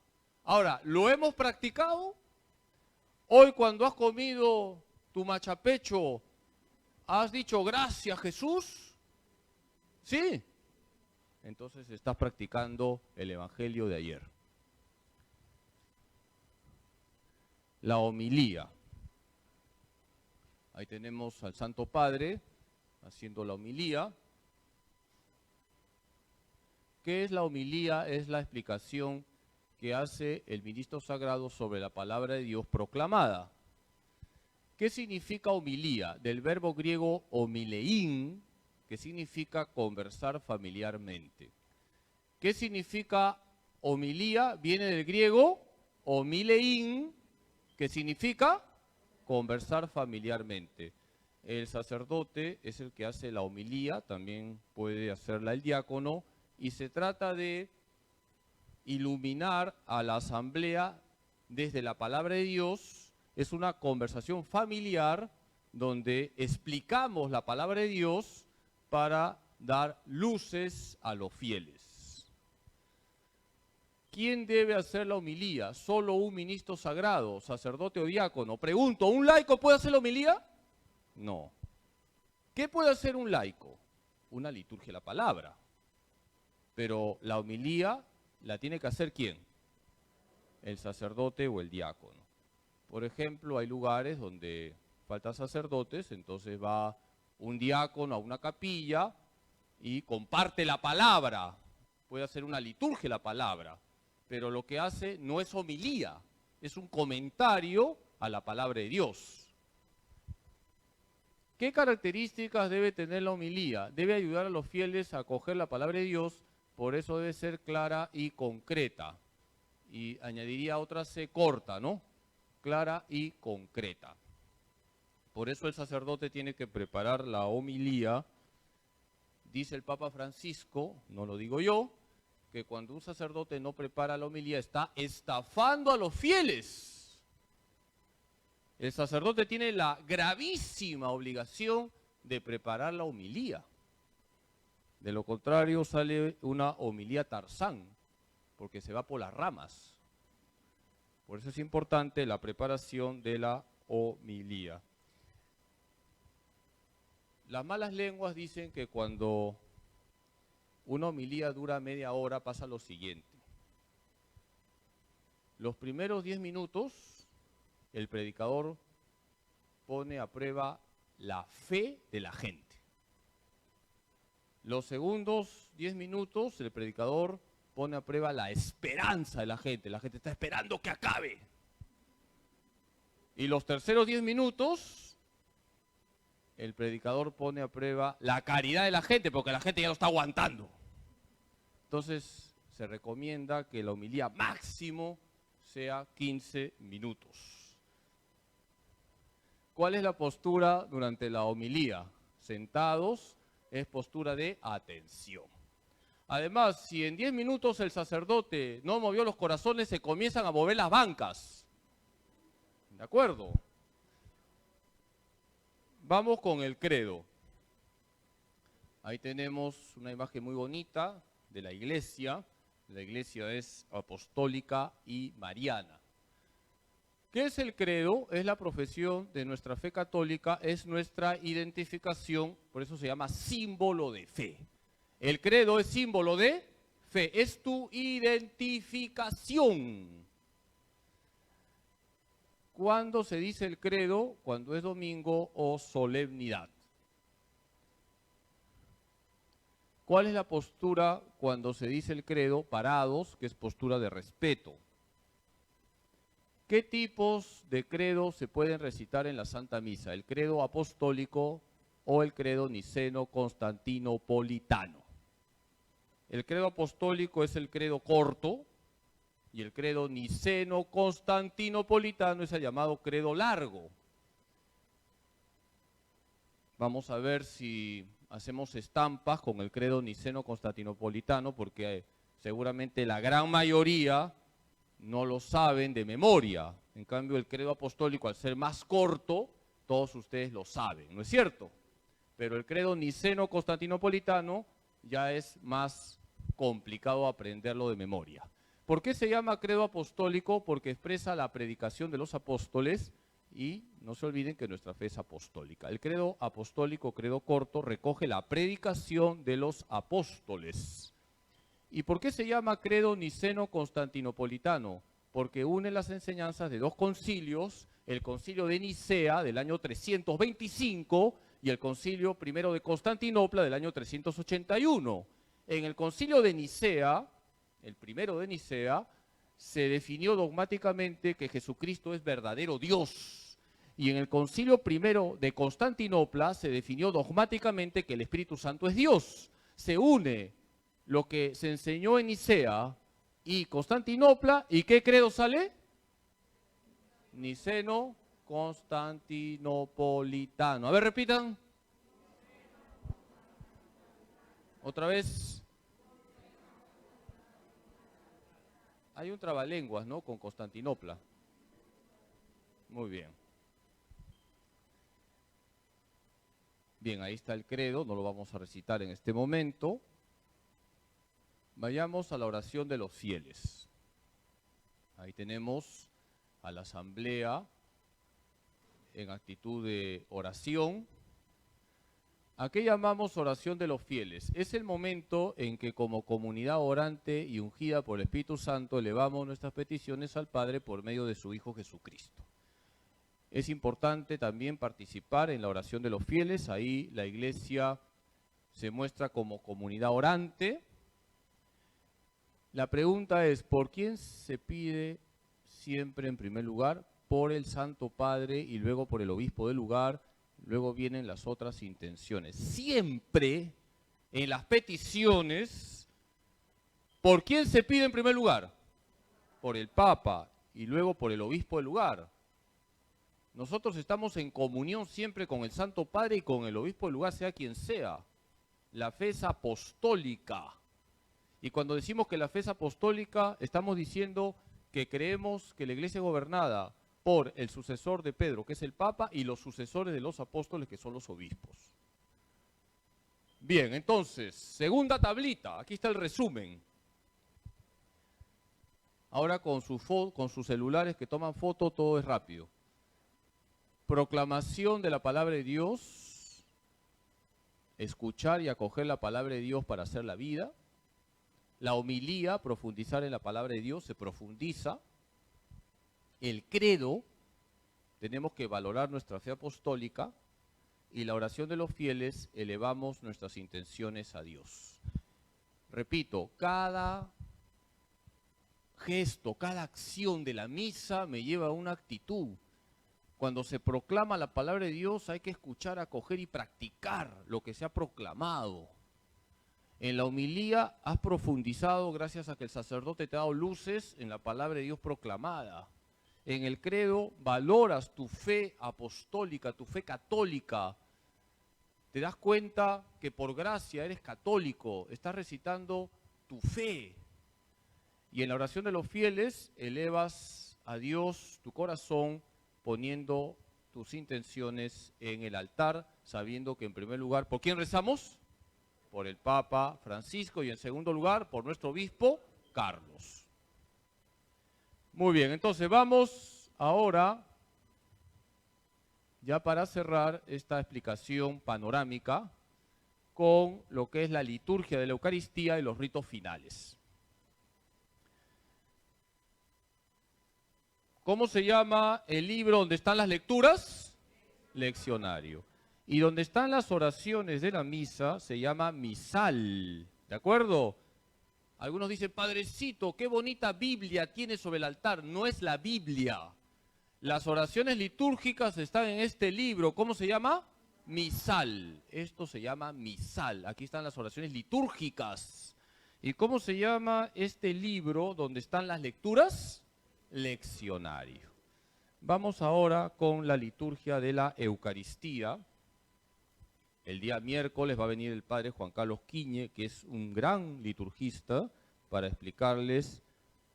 Ahora, ¿lo hemos practicado? Hoy cuando has comido tu machapecho, ¿Has dicho gracias, Jesús? Sí. Entonces estás practicando el evangelio de ayer. La homilía. Ahí tenemos al Santo Padre haciendo la homilía. ¿Qué es la homilía? Es la explicación que hace el ministro sagrado sobre la palabra de Dios proclamada. ¿Qué significa homilía? Del verbo griego homileín, que significa conversar familiarmente. ¿Qué significa homilía? Viene del griego homileín, que significa conversar familiarmente. El sacerdote es el que hace la homilía, también puede hacerla el diácono, y se trata de iluminar a la asamblea desde la palabra de Dios. Es una conversación familiar donde explicamos la palabra de Dios para dar luces a los fieles. ¿Quién debe hacer la homilía? ¿Solo un ministro sagrado, sacerdote o diácono? Pregunto, ¿un laico puede hacer la homilía? No. ¿Qué puede hacer un laico? Una liturgia de la palabra. Pero la homilía la tiene que hacer ¿quién? El sacerdote o el diácono. Por ejemplo, hay lugares donde faltan sacerdotes, entonces va un diácono a una capilla y comparte la palabra. Puede hacer una liturgia de la palabra, pero lo que hace no es homilía, es un comentario a la palabra de Dios. ¿Qué características debe tener la homilía? Debe ayudar a los fieles a acoger la palabra de Dios, por eso debe ser clara y concreta. Y añadiría otra C corta, ¿no? Clara y concreta. Por eso el sacerdote tiene que preparar la homilía. Dice el Papa Francisco, no lo digo yo, que cuando un sacerdote no prepara la homilía está estafando a los fieles. El sacerdote tiene la gravísima obligación de preparar la homilía. De lo contrario sale una homilía Tarzán, porque se va por las ramas. Por eso es importante la preparación de la homilía. Las malas lenguas dicen que cuando una homilía dura media hora pasa lo siguiente. Los primeros 10 minutos el predicador pone a prueba la fe de la gente. Los segundos 10 minutos el predicador pone a prueba la esperanza de la gente. La gente está esperando que acabe. Y los terceros 10 minutos el predicador pone a prueba la caridad de la gente, porque la gente ya lo está aguantando. Entonces se recomienda que la homilía máximo sea 15 minutos. ¿Cuál es la postura durante la homilía? Sentados, es postura de atención. Además, si en 10 minutos el sacerdote no movió los corazones, se comienzan a mover las bancas. ¿De acuerdo? Vamos con el credo. Ahí tenemos una imagen muy bonita de la iglesia. La iglesia es apostólica y mariana. ¿Qué es el credo? Es la profesión de nuestra fe católica, es nuestra identificación, por eso se llama símbolo de fe. El credo es símbolo de fe, es tu identificación. ¿Cuándo se dice el credo? Cuando es domingo o solemnidad. ¿Cuál es la postura cuando se dice el credo? Parados, que es postura de respeto. ¿Qué tipos de credo se pueden recitar en la Santa Misa? ¿El credo apostólico o el credo niceno-constantinopolitano? El credo apostólico es el credo corto y el credo niceno-constantinopolitano es el llamado credo largo. Vamos a ver si hacemos estampas con el credo niceno-constantinopolitano, porque seguramente la gran mayoría no lo saben de memoria. En cambio, el credo apostólico, al ser más corto, todos ustedes lo saben, ¿no es cierto? Pero el credo niceno-constantinopolitano ya es más complicado aprenderlo de memoria. ¿Por qué se llama credo apostólico? Porque expresa la predicación de los apóstoles Y no se olviden que nuestra fe es apostólica. El credo apostólico, credo corto, recoge la predicación de los apóstoles. ¿Y por qué se llama credo niceno-constantinopolitano? Porque une las enseñanzas de dos concilios, el concilio de Nicea del año 325 y el concilio primero de Constantinopla del año 381. En el concilio de Nicea, el primero de Nicea, se definió dogmáticamente que Jesucristo es verdadero Dios. Y en el concilio primero de Constantinopla se definió dogmáticamente que el Espíritu Santo es Dios. Se une lo que se enseñó en Nicea y Constantinopla, ¿y qué credo sale? Niceno-constantinopolitano. A ver, repitan. Otra vez. Hay un trabalenguas, ¿no? Con Constantinopla. Muy bien. Bien, ahí está el credo, no lo vamos a recitar en este momento. Vayamos a la oración de los fieles. Ahí tenemos a la asamblea en actitud de oración. ¿A qué llamamos oración de los fieles? Es el momento en que como comunidad orante y ungida por el Espíritu Santo elevamos nuestras peticiones al Padre por medio de su Hijo Jesucristo. Es importante también participar en la oración de los fieles. Ahí la iglesia se muestra como comunidad orante. La pregunta es, ¿por quién se pide siempre en primer lugar? Por el Santo Padre y luego por el obispo del lugar. Luego vienen las otras intenciones. Siempre en las peticiones, ¿por quién se pide en primer lugar? Por el Papa y luego por el obispo del lugar. Nosotros estamos en comunión siempre con el Santo Padre y con el obispo del lugar, sea quien sea. La fe es apostólica. Y cuando decimos que la fe es apostólica, estamos diciendo que creemos que la iglesia es gobernada por el sucesor de Pedro, que es el Papa, y los sucesores de los apóstoles, que son los obispos. Bien, entonces, segunda tablita, aquí está el resumen. Ahora con sus celulares que toman foto, todo es rápido. Proclamación de la palabra de Dios, escuchar y acoger la palabra de Dios para hacer la vida. La homilía, profundizar en la palabra de Dios, se profundiza. El credo, tenemos que valorar nuestra fe apostólica, y la oración de los fieles, elevamos nuestras intenciones a Dios. Repito, cada gesto, cada acción de la misa me lleva a una actitud. Cuando se proclama la palabra de Dios hay que escuchar, acoger y practicar lo que se ha proclamado. En la homilía has profundizado gracias a que el sacerdote te ha dado luces en la palabra de Dios proclamada. En el credo valoras tu fe apostólica, tu fe católica. Te das cuenta que por gracia eres católico, estás recitando tu fe. Y en la oración de los fieles elevas a Dios tu corazón poniendo tus intenciones en el altar, sabiendo que en primer lugar, ¿por quién rezamos? Por el Papa Francisco y en segundo lugar por nuestro obispo Carlos. Muy bien, entonces vamos ahora, ya para cerrar esta explicación panorámica, con lo que es la liturgia de la Eucaristía y los ritos finales. ¿Cómo se llama el libro donde están las lecturas? Leccionario. Y donde están las oraciones de la misa se llama misal, ¿de acuerdo? Algunos dicen, padrecito, qué bonita Biblia tiene sobre el altar. No es la Biblia. Las oraciones litúrgicas están en este libro. ¿Cómo se llama? Misal. Esto se llama misal. Aquí están las oraciones litúrgicas. ¿Y cómo se llama este libro donde están las lecturas? Leccionario. Vamos ahora con la liturgia de la Eucaristía. El día miércoles va a venir el padre Juan Carlos Quiñe, que es un gran liturgista, para explicarles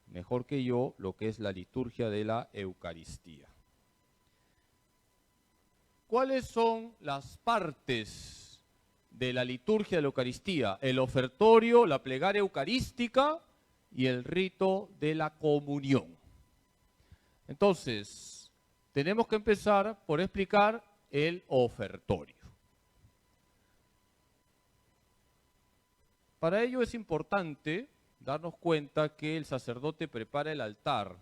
mejor que yo lo que es la liturgia de la Eucaristía. ¿Cuáles son las partes de la liturgia de la Eucaristía? El ofertorio, la plegaria eucarística y el rito de la comunión. Entonces, tenemos que empezar por explicar el ofertorio. Para ello es importante darnos cuenta que el sacerdote prepara el altar.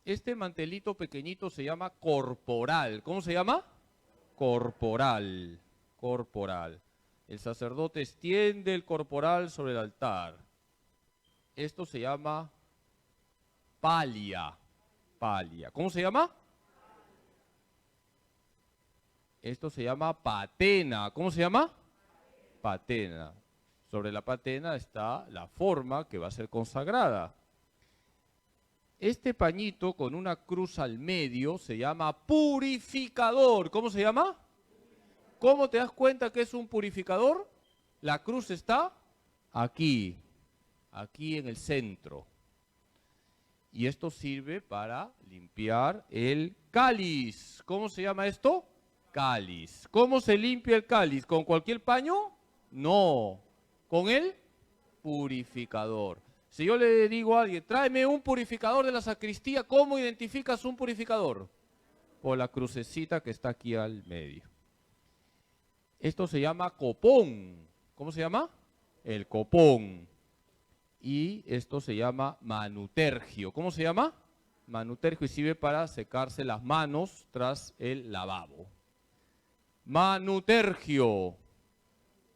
Este mantelito pequeñito se llama corporal. ¿Cómo se llama? Corporal. Corporal. El sacerdote extiende el corporal sobre el altar. Esto se llama palia. Palia. ¿Cómo se llama? Esto se llama patena. ¿Cómo se llama? Patena. Sobre la patena está la forma que va a ser consagrada. Este pañito con una cruz al medio se llama purificador. ¿Cómo se llama? ¿Cómo te das cuenta que es un purificador? La cruz está aquí, aquí en el centro. Y esto sirve para limpiar el cáliz. ¿Cómo se llama esto? Cáliz. ¿Cómo se limpia el cáliz? ¿Con cualquier paño? No. ¿Con el purificador? Si yo le digo a alguien, tráeme un purificador de la sacristía, ¿cómo identificas un purificador? Por la crucecita que está aquí al medio. Esto se llama copón. ¿Cómo se llama? El copón. Y esto se llama manutergio. ¿Cómo se llama? Manutergio, y sirve para secarse las manos tras el lavabo. Manutergio.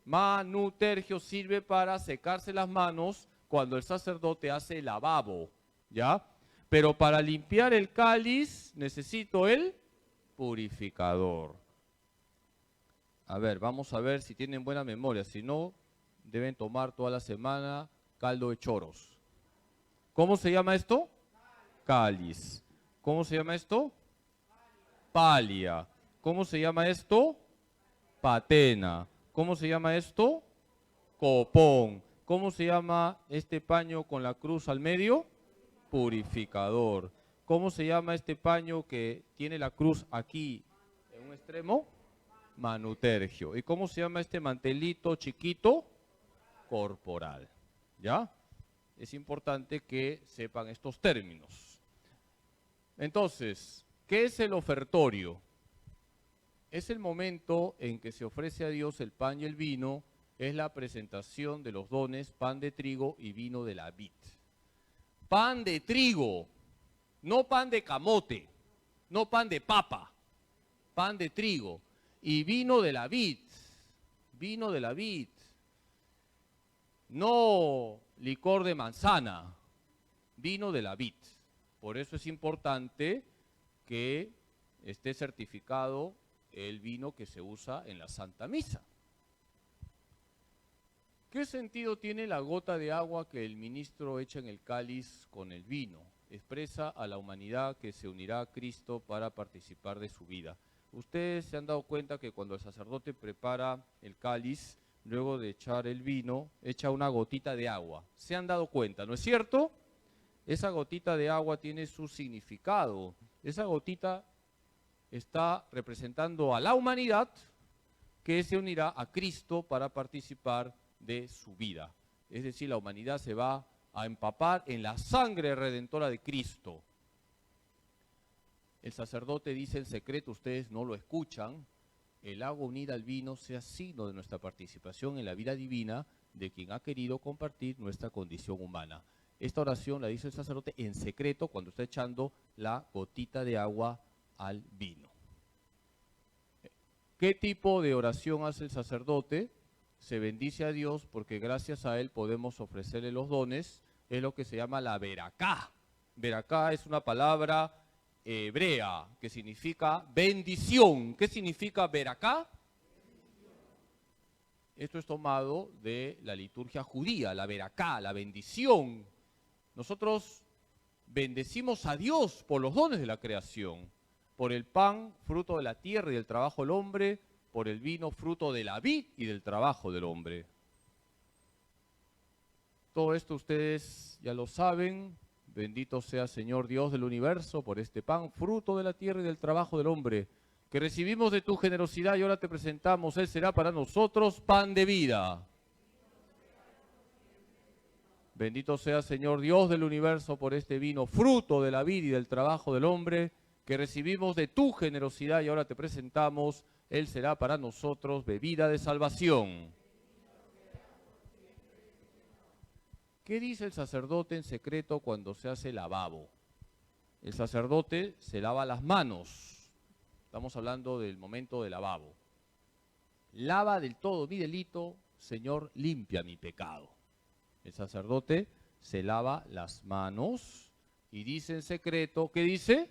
Manutergio sirve para secarse las manos cuando el sacerdote hace el lavabo, ¿ya? Pero para limpiar el cáliz necesito el purificador. A ver, vamos a ver si tienen buena memoria. Si no, deben tomar toda la semana caldo de choros. ¿Cómo se llama esto? Cáliz. ¿Cómo se llama esto? Palia. ¿Cómo se llama esto? Patena. ¿Cómo se llama esto? Copón. ¿Cómo se llama este paño con la cruz al medio? Purificador. ¿Cómo se llama este paño que tiene la cruz aquí en un extremo? Manutergio. ¿Y cómo se llama este mantelito chiquito? Corporal. ¿Ya? Es importante que sepan estos términos. Entonces, ¿qué es el ofertorio? Es el momento en que se ofrece a Dios el pan y el vino. Es la presentación de los dones, pan de trigo y vino de la vid. Pan de trigo, no pan de camote, no pan de papa, pan de trigo. Y vino de la vid, vino de la vid. No licor de manzana, vino de la vid. Por eso es importante que esté certificado el vino que se usa en la Santa Misa. ¿Qué sentido tiene la gota de agua que el ministro echa en el cáliz con el vino? Expresa a la humanidad que se unirá a Cristo para participar de su vida. Ustedes se han dado cuenta que cuando el sacerdote prepara el cáliz, luego de echar el vino, echa una gotita de agua. ¿Se han dado cuenta, no es cierto? Esa gotita de agua tiene su significado. Esa gotita está representando a la humanidad que se unirá a Cristo para participar de su vida. Es decir, la humanidad se va a empapar en la sangre redentora de Cristo. El sacerdote dice en secreto, ustedes no lo escuchan, el agua unida al vino sea signo de nuestra participación en la vida divina de quien ha querido compartir nuestra condición humana. Esta oración la dice el sacerdote en secreto cuando está echando la gotita de agua al vino. ¿Qué tipo de oración hace el sacerdote? Se bendice a Dios porque gracias a él podemos ofrecerle los dones. Es lo que se llama la veracá. Veracá es una palabra hebrea que significa bendición. ¿Qué significa veracá? Esto es tomado de la liturgia judía, la veracá, la bendición. Nosotros bendecimos a Dios por los dones de la creación, por el pan, fruto de la tierra y del trabajo del hombre, por el vino, fruto de la vid y del trabajo del hombre. Todo esto ustedes ya lo saben. Bendito sea Señor Dios del universo por este pan, fruto de la tierra y del trabajo del hombre, que recibimos de tu generosidad y ahora te presentamos. Él será para nosotros pan de vida. Bendito sea, Señor Dios del universo, por este vino, fruto de la vida y del trabajo del hombre, que recibimos de tu generosidad y ahora te presentamos. Él será para nosotros bebida de salvación. ¿Qué dice el sacerdote en secreto cuando se hace lavabo? El sacerdote se lava las manos. Estamos hablando del momento del lavabo. Lava del todo mi delito, Señor, limpia mi pecado. El sacerdote se lava las manos y dice en secreto, ¿qué dice?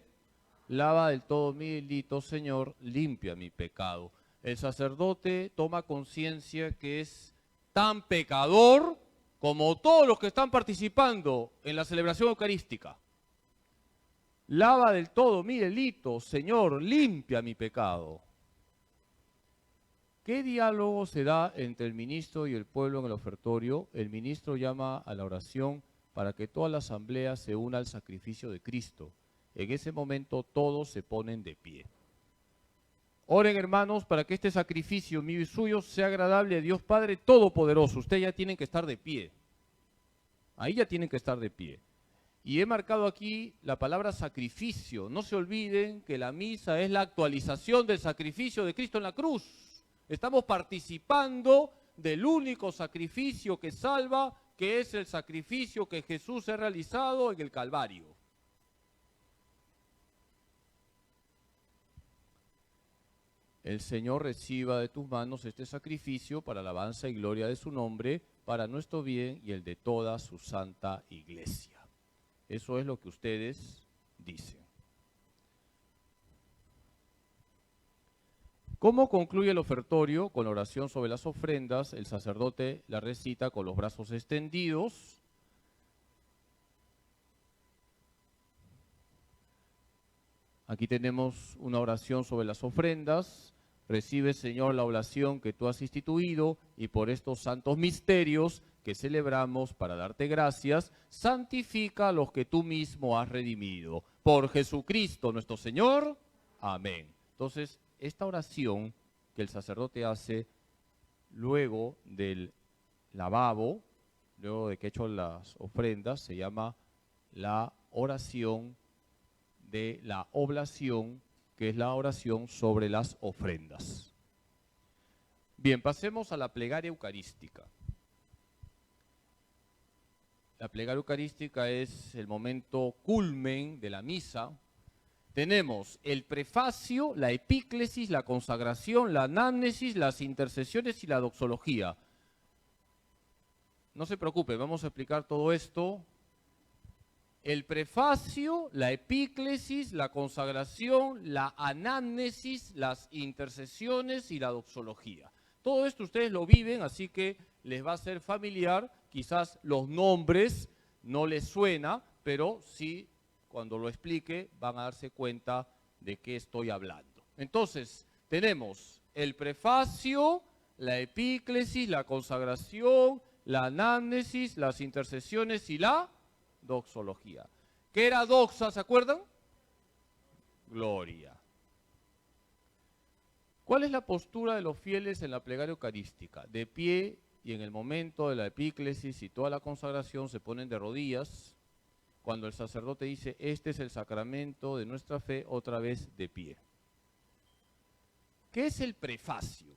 Lava del todo mi delito, Señor, limpia mi pecado. El sacerdote toma conciencia que es tan pecador como todos los que están participando en la celebración eucarística. Lava del todo mi delito, Señor, limpia mi pecado. ¿Qué diálogo se da entre el ministro y el pueblo en el ofertorio? El ministro llama a la oración para que toda la asamblea se una al sacrificio de Cristo. En ese momento todos se ponen de pie. Oren, hermanos, para que este sacrificio mío y suyo sea agradable a Dios Padre Todopoderoso. Ustedes ya tienen que estar de pie. Ahí ya tienen que estar de pie. Y he marcado aquí la palabra sacrificio. No se olviden que la misa es la actualización del sacrificio de Cristo en la cruz. Estamos participando del único sacrificio que salva, que es el sacrificio que Jesús ha realizado en el Calvario. El Señor reciba de tus manos este sacrificio para alabanza y gloria de su nombre, para nuestro bien y el de toda su santa iglesia. Eso es lo que ustedes dicen. ¿Cómo concluye el ofertorio? Con la oración sobre las ofrendas, el sacerdote la recita con los brazos extendidos. Aquí tenemos una oración sobre las ofrendas. Recibe, Señor, la oblación que tú has instituido y por estos santos misterios que celebramos para darte gracias, santifica a los que tú mismo has redimido. Por Jesucristo nuestro Señor. Amén. Entonces, esta oración que el sacerdote hace luego del lavabo, luego de que ha hecho las ofrendas, se llama la oración de la oblación, que es la oración sobre las ofrendas. Bien, pasemos a la plegaria eucarística. La plegaria eucarística es el momento culmen de la misa. Tenemos el prefacio, la epíclesis, la consagración, la anamnesis, las intercesiones y la doxología. No se preocupe, vamos a explicar todo esto. El prefacio, la epíclesis, la consagración, la anamnesis, las intercesiones y la doxología. Todo esto ustedes lo viven, así que les va a ser familiar. Quizás los nombres no les suena, pero sí, cuando lo explique, van a darse cuenta de qué estoy hablando. Entonces, tenemos el prefacio, la epíclesis, la consagración, la anamnesis, las intercesiones y la doxología. ¿Qué era doxa, se acuerdan? Gloria. ¿Cuál es la postura de los fieles en la plegaria eucarística? De pie, y en el momento de la epíclesis y toda la consagración se ponen de rodillas. Cuando el sacerdote dice, este es el sacramento de nuestra fe, otra vez de pie. ¿Qué es el prefacio?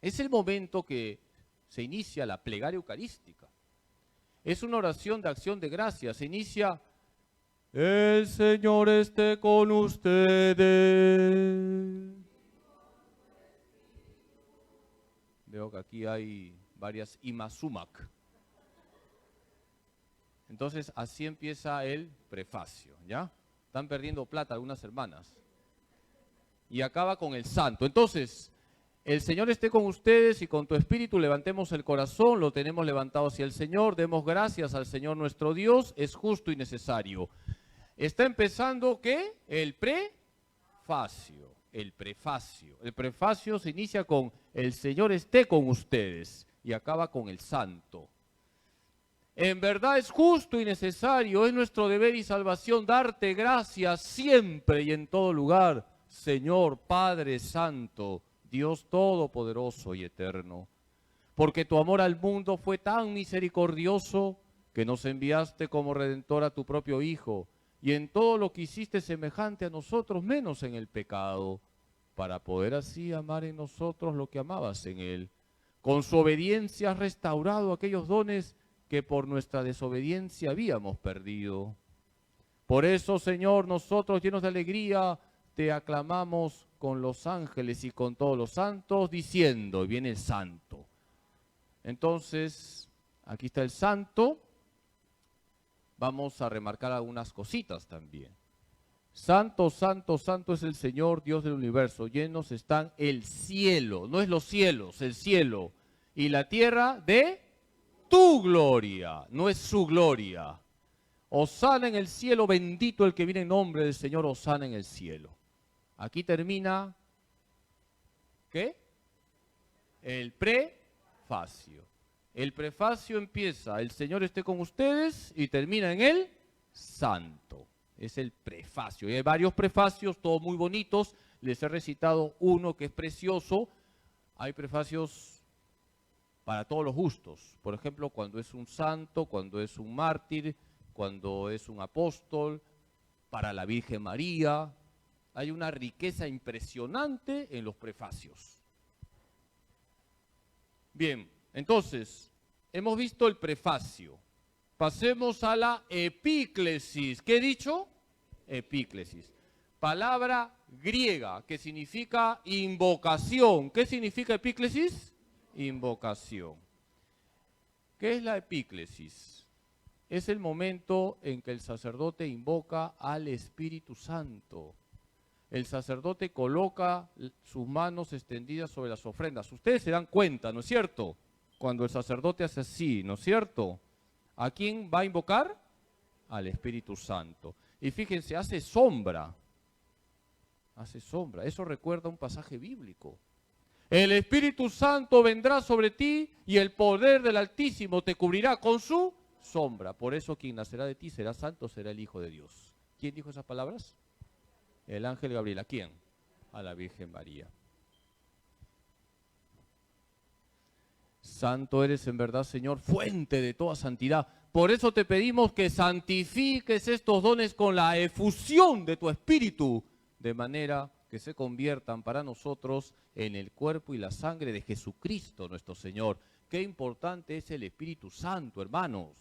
Es el momento que se inicia la plegaria eucarística. Es una oración de acción de gracias. Se inicia, el Señor esté con ustedes. Veo que aquí hay varias imasumac. Entonces, así empieza el prefacio, ¿ya? Están perdiendo plata algunas hermanas. Y acaba con el santo. Entonces, el Señor esté con ustedes y con tu espíritu levantemos el corazón, lo tenemos levantado hacia el Señor, demos gracias al Señor nuestro Dios, es justo y necesario. Está empezando, ¿qué? El prefacio, el prefacio. El prefacio se inicia con el Señor esté con ustedes y acaba con el santo. En verdad es justo y necesario, es nuestro deber y salvación darte gracias siempre y en todo lugar, Señor Padre Santo, Dios Todopoderoso y Eterno. Porque tu amor al mundo fue tan misericordioso que nos enviaste como Redentor a tu propio Hijo, y en todo lo que hiciste semejante a nosotros, menos en el pecado, para poder así amar en nosotros lo que amabas en Él. Con su obediencia has restaurado aquellos dones que por nuestra desobediencia habíamos perdido. Por eso, Señor, nosotros llenos de alegría te aclamamos con los ángeles y con todos los santos, diciendo, y viene el santo. Entonces, aquí está el santo. Vamos a remarcar algunas cositas también. Santo, santo, santo es el Señor, Dios del universo. Llenos están el cielo, no es los cielos, el cielo. Y la tierra de tu gloria, no es su gloria. Hosana en el cielo, bendito el que viene en nombre del Señor, hosana en el cielo. Aquí termina, ¿qué? El prefacio. El prefacio empieza, el Señor esté con ustedes, y termina en el santo. Es el prefacio. Y hay varios prefacios, todos muy bonitos. Les he recitado uno que es precioso. Hay prefacios para todos los gustos. Por ejemplo, cuando es un santo, cuando es un mártir, cuando es un apóstol, para la Virgen María. Hay una riqueza impresionante en los prefacios. Bien, entonces, hemos visto el prefacio. Pasemos a la epíclesis. ¿Qué he dicho? Epíclesis. Palabra griega que significa invocación. ¿Qué significa epíclesis? Invocación. ¿Qué es la epíclesis? Es el momento en que el sacerdote invoca al Espíritu Santo. El sacerdote coloca sus manos extendidas sobre las ofrendas. Ustedes se dan cuenta, ¿no es cierto? Cuando el sacerdote hace así, ¿no es cierto? ¿A quién va a invocar? Al Espíritu Santo. Y fíjense, hace sombra. Hace sombra. Eso recuerda un pasaje bíblico. El Espíritu Santo vendrá sobre ti y el poder del Altísimo te cubrirá con su sombra. Por eso quien nacerá de ti será santo, será el Hijo de Dios. ¿Quién dijo esas palabras? El ángel Gabriel. ¿A quién? A la Virgen María. Santo eres en verdad, Señor, fuente de toda santidad. Por eso te pedimos que santifiques estos dones con la efusión de tu Espíritu, de manera que se conviertan para nosotros en el cuerpo y la sangre de Jesucristo nuestro Señor. Qué importante es el Espíritu Santo, hermanos.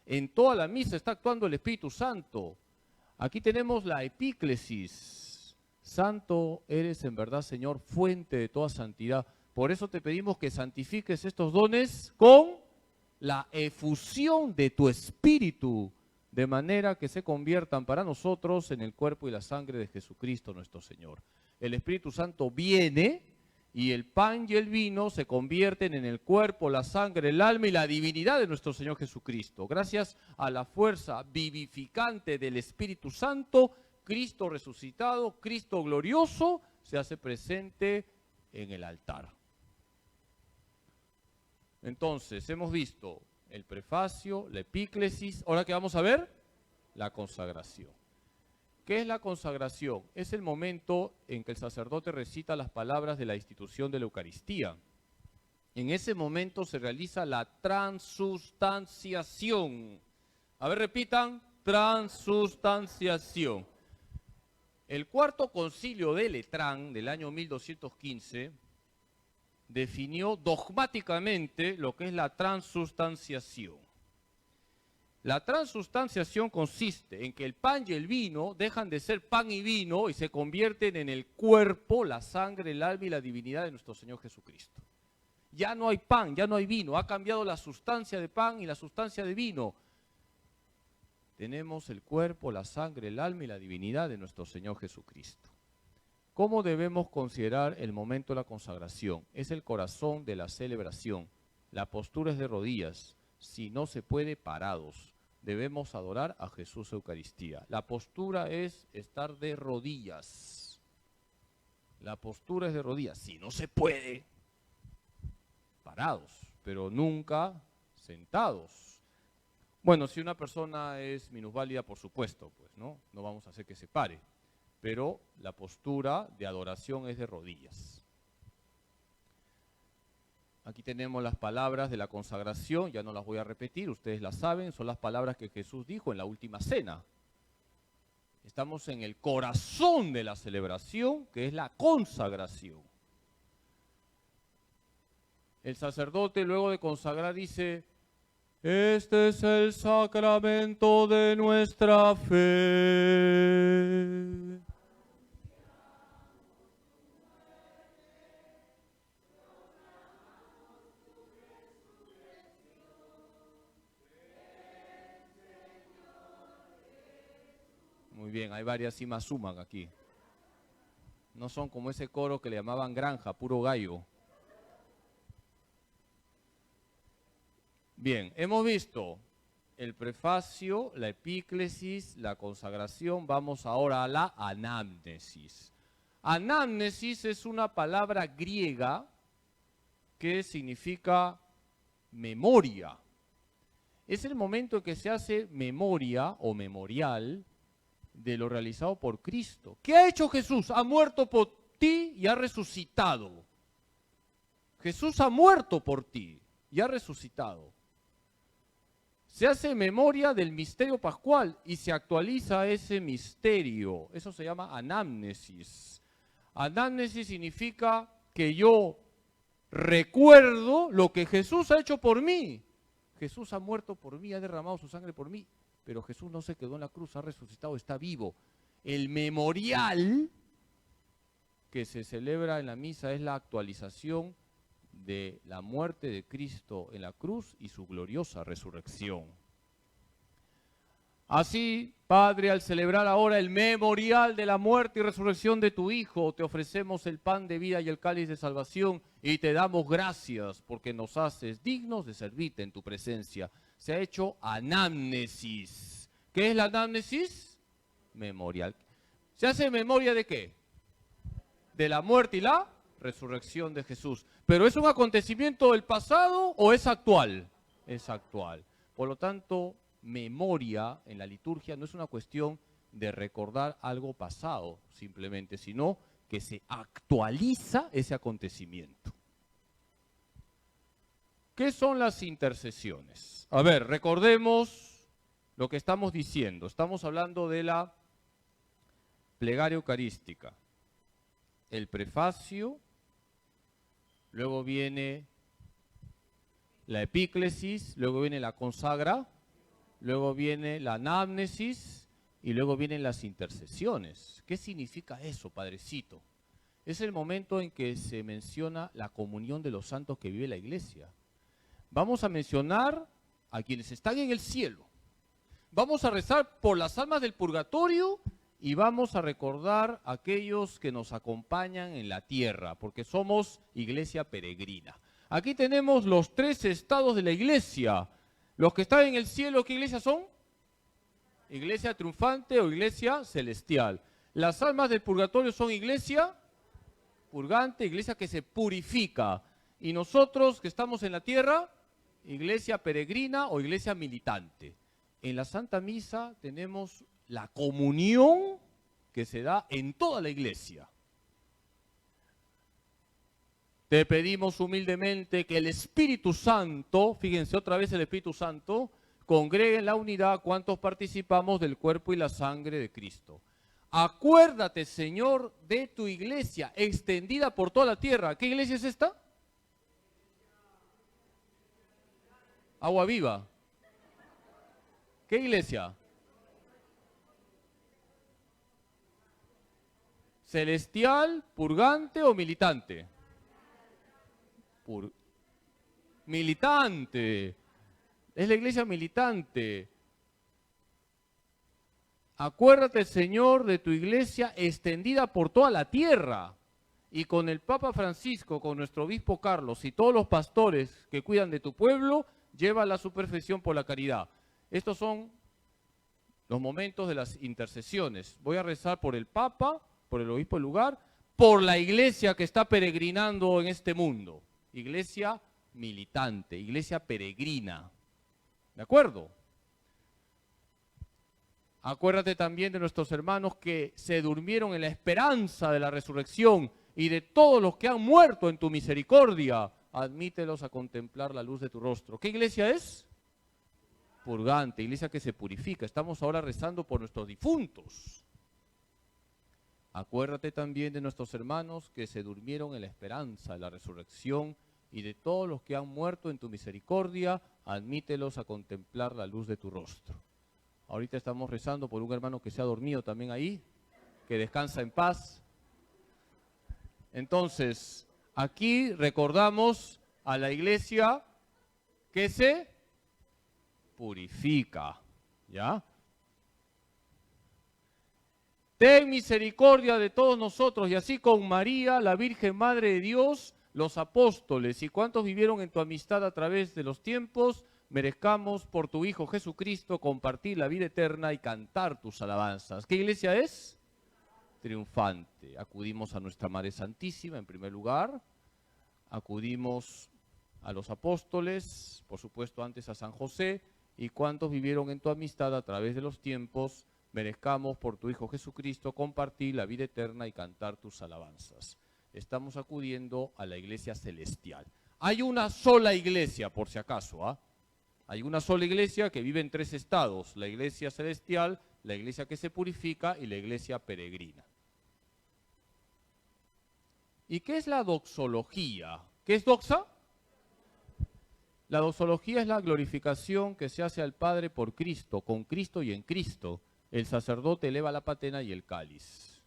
En toda la misa está actuando el Espíritu Santo. Aquí tenemos la epíclesis. Santo eres en verdad, Señor, fuente de toda santidad. Por eso te pedimos que santifiques estos dones con la efusión de tu Espíritu, de manera que se conviertan para nosotros en el cuerpo y la sangre de Jesucristo nuestro Señor. El Espíritu Santo viene y el pan y el vino se convierten en el cuerpo, la sangre, el alma y la divinidad de nuestro Señor Jesucristo. Gracias a la fuerza vivificante del Espíritu Santo, Cristo resucitado, Cristo glorioso, se hace presente en el altar. Entonces, hemos visto el prefacio, la epíclesis. Ahora, ¿qué vamos a ver? La consagración. ¿Qué es la consagración? Es el momento en que el sacerdote recita las palabras de la institución de la Eucaristía. En ese momento se realiza la transustanciación. A ver, repitan, transustanciación. El cuarto concilio de Letrán del año 1215 definió dogmáticamente lo que es la transustanciación. La transustanciación consiste en que el pan y el vino dejan de ser pan y vino y se convierten en el cuerpo, la sangre, el alma y la divinidad de nuestro Señor Jesucristo. Ya no hay pan, ya no hay vino, ha cambiado la sustancia de pan y la sustancia de vino. Tenemos el cuerpo, la sangre, el alma y la divinidad de nuestro Señor Jesucristo. ¿Cómo debemos considerar el momento de la consagración? Es el corazón de la celebración. La postura es de rodillas. Si no se puede, parados. Debemos adorar a Jesús Eucaristía. La postura es estar de rodillas. La postura es de rodillas. Si no se puede, parados, pero nunca sentados. Bueno, si una persona es minusválida, por supuesto, pues, ¿no? No vamos a hacer que se pare. Pero la postura de adoración es de rodillas. Aquí tenemos las palabras de la consagración, ya no las voy a repetir, ustedes las saben, son las palabras que Jesús dijo en la última cena. Estamos en el corazón de la celebración, que es la consagración. El sacerdote, luego de consagrar, dice: este es el sacramento de nuestra fe. Muy bien, hay varias cimas suman aquí. No son como ese coro que le llamaban granja, puro gallo. Bien, hemos visto el prefacio, la epíclesis, la consagración. Vamos ahora a la anamnesis. Anamnesis es una palabra griega que significa memoria. Es el momento en que se hace memoria o memorial de lo realizado por Cristo. ¿Qué ha hecho Jesús? Ha muerto por ti y ha resucitado. Jesús ha muerto por ti y ha resucitado. Se hace memoria del misterio pascual y se actualiza ese misterio. Eso se llama anamnesis. Anamnesis significa que yo recuerdo lo que Jesús ha hecho por mí. Jesús ha muerto por mí, ha derramado su sangre por mí, pero Jesús no se quedó en la cruz, ha resucitado, está vivo. El memorial que se celebra en la misa es la actualización de la muerte de Cristo en la cruz y su gloriosa resurrección. Así, Padre, al celebrar ahora el memorial de la muerte y resurrección de tu Hijo, te ofrecemos el pan de vida y el cáliz de salvación y te damos gracias porque nos haces dignos de servirte en tu presencia. Se ha hecho anamnesis. ¿Qué es la anamnesis? Memorial. ¿Se hace memoria de qué? De la muerte y la resurrección de Jesús. ¿Pero es un acontecimiento del pasado o es actual? Es actual. Por lo tanto, memoria en la liturgia no es una cuestión de recordar algo pasado simplemente, sino que se actualiza ese acontecimiento. ¿Qué son las intercesiones? A ver, recordemos lo que estamos diciendo. Estamos hablando de la plegaria eucarística. El prefacio, luego viene la epíclesis, luego viene la consagra, luego viene la anamnesis y luego vienen las intercesiones. ¿Qué significa eso, Padrecito? Es el momento en que se menciona la comunión de los santos que vive la Iglesia. Vamos a mencionar a quienes están en el cielo. Vamos a rezar por las almas del purgatorio y vamos a recordar a aquellos que nos acompañan en la tierra, porque somos iglesia peregrina. Aquí tenemos los tres estados de la iglesia. Los que están en el cielo, ¿qué iglesia son? Iglesia triunfante o iglesia celestial. Las almas del purgatorio son iglesia purgante, iglesia que se purifica. Y nosotros que estamos en la tierra, iglesia peregrina o iglesia militante. En la Santa Misa tenemos la comunión que se da en toda la iglesia. Te pedimos humildemente que el Espíritu Santo, fíjense otra vez el Espíritu Santo, congregue en la unidad cuantos participamos del cuerpo y la sangre de Cristo. Acuérdate, Señor, de tu iglesia extendida por toda la tierra. ¿Qué iglesia es esta? Agua Viva. ¿Qué iglesia? ¿Celestial, purgante o militante? Militante. Es la iglesia militante. Acuérdate, Señor, de tu iglesia extendida por toda la tierra. Y con el Papa Francisco, con nuestro obispo Carlos y todos los pastores que cuidan de tu pueblo, llévala a su perfección por la caridad. Estos son los momentos de las intercesiones. Voy a rezar por el Papa, por el obispo del lugar, por la iglesia que está peregrinando en este mundo. Iglesia militante, iglesia peregrina. ¿De acuerdo? Acuérdate también de nuestros hermanos que se durmieron en la esperanza de la resurrección y de todos los que han muerto en tu misericordia. admítelos a contemplar la luz de tu rostro. ¿Qué iglesia es? Purgante, iglesia que se purifica. Estamos ahora rezando por nuestros difuntos. Acuérdate también de nuestros hermanos que se durmieron en la esperanza de la resurrección y de todos los que han muerto en tu misericordia, admítelos a contemplar la luz de tu rostro. Ahorita estamos rezando por un hermano que se ha dormido también ahí, que descansa en paz. Entonces, aquí recordamos a la iglesia que se purifica, ¿ya? Ten misericordia de todos nosotros, y así con María, la Virgen Madre de Dios, los apóstoles y cuantos vivieron en tu amistad a través de los tiempos, merezcamos por tu Hijo Jesucristo compartir la vida eterna y cantar tus alabanzas. ¿Qué iglesia es? Triunfante. Acudimos a nuestra Madre Santísima en primer lugar, acudimos a los apóstoles, por supuesto antes a San José, y cuantos vivieron en tu amistad a través de los tiempos, merezcamos por tu Hijo Jesucristo compartir la vida eterna y cantar tus alabanzas. Estamos acudiendo a la iglesia celestial. Hay una sola iglesia, por si acaso, ¿ah? Hay una sola iglesia que vive en 3 estados, la iglesia celestial, la iglesia que se purifica y la iglesia peregrina. ¿Y qué es la doxología? ¿Qué es doxa? La doxología es la glorificación que se hace al Padre por Cristo, con Cristo y en Cristo. El sacerdote eleva la patena y el cáliz.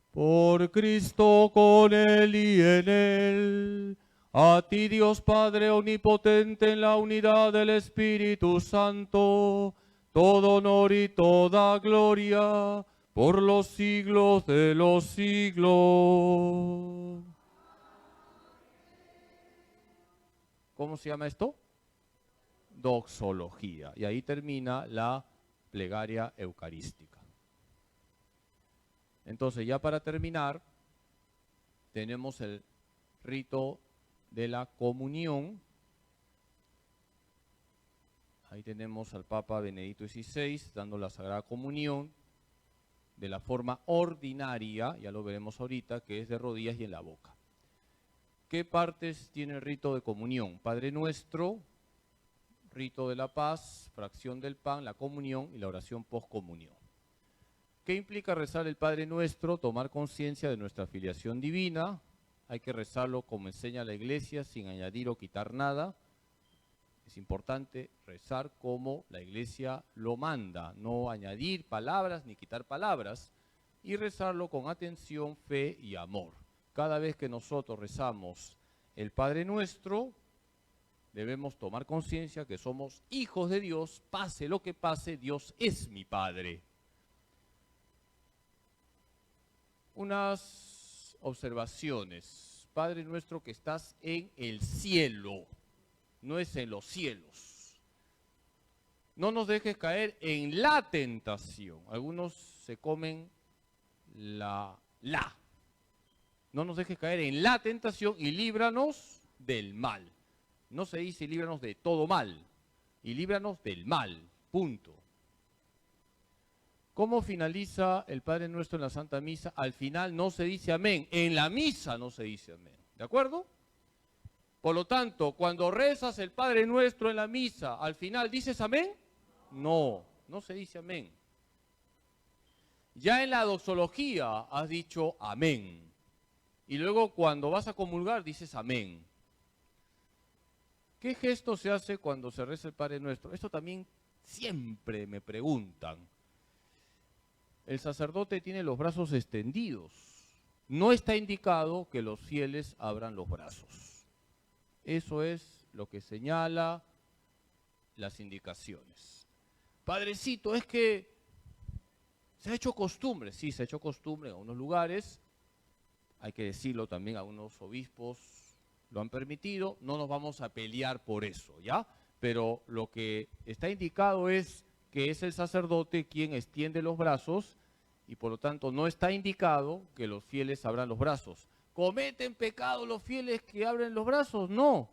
Por Cristo, con Él y en Él, a ti Dios Padre omnipotente en la unidad del Espíritu Santo, todo honor y toda gloria por los siglos de los siglos. ¿Cómo se llama esto? Doxología. Y ahí termina la plegaria eucarística. Entonces, ya para terminar, tenemos el rito de la comunión. Ahí tenemos al Papa Benedicto XVI dando la Sagrada Comunión de la forma ordinaria, ya lo veremos ahorita, que es de rodillas y en la boca. ¿Qué partes tiene el rito de comunión? Padre Nuestro, rito de la paz, fracción del pan, la comunión y la oración postcomunión. ¿Qué implica rezar el Padre Nuestro? Tomar conciencia de nuestra filiación divina. Hay que rezarlo como enseña la Iglesia, sin añadir o quitar nada. Es importante rezar como la Iglesia lo manda, no añadir palabras ni quitar palabras, y rezarlo con atención, fe y amor. Cada vez que nosotros rezamos el Padre Nuestro, debemos tomar conciencia que somos hijos de Dios, pase lo que pase, Dios es mi Padre. Unas observaciones. Padre Nuestro que estás en el cielo, no es en los cielos. No nos dejes caer en la tentación. Algunos se comen la. No nos dejes caer en la tentación y líbranos del mal. No se dice líbranos de todo mal, y líbranos del mal, punto. ¿Cómo finaliza el Padre Nuestro en la Santa Misa? Al final no se dice amén, en la misa no se dice amén, ¿de acuerdo? Por lo tanto, cuando rezas el Padre Nuestro en la misa, ¿al final dices amén? No, no se dice amén. Ya en la doxología has dicho amén, y luego cuando vas a comulgar dices amén. ¿Qué gesto se hace cuando se reza el Padre Nuestro? Esto también siempre me preguntan. El sacerdote tiene los brazos extendidos. No está indicado que los fieles abran los brazos. Eso es lo que señala las indicaciones. Padrecito, es que se ha hecho costumbre. Sí, se ha hecho costumbre en algunos lugares. Hay que decirlo también, algunos obispos lo han permitido, no nos vamos a pelear por eso, ¿ya? Pero lo que está indicado es que es el sacerdote quien extiende los brazos y por lo tanto no está indicado que los fieles abran los brazos. ¿Cometen pecado los fieles que abren los brazos? No,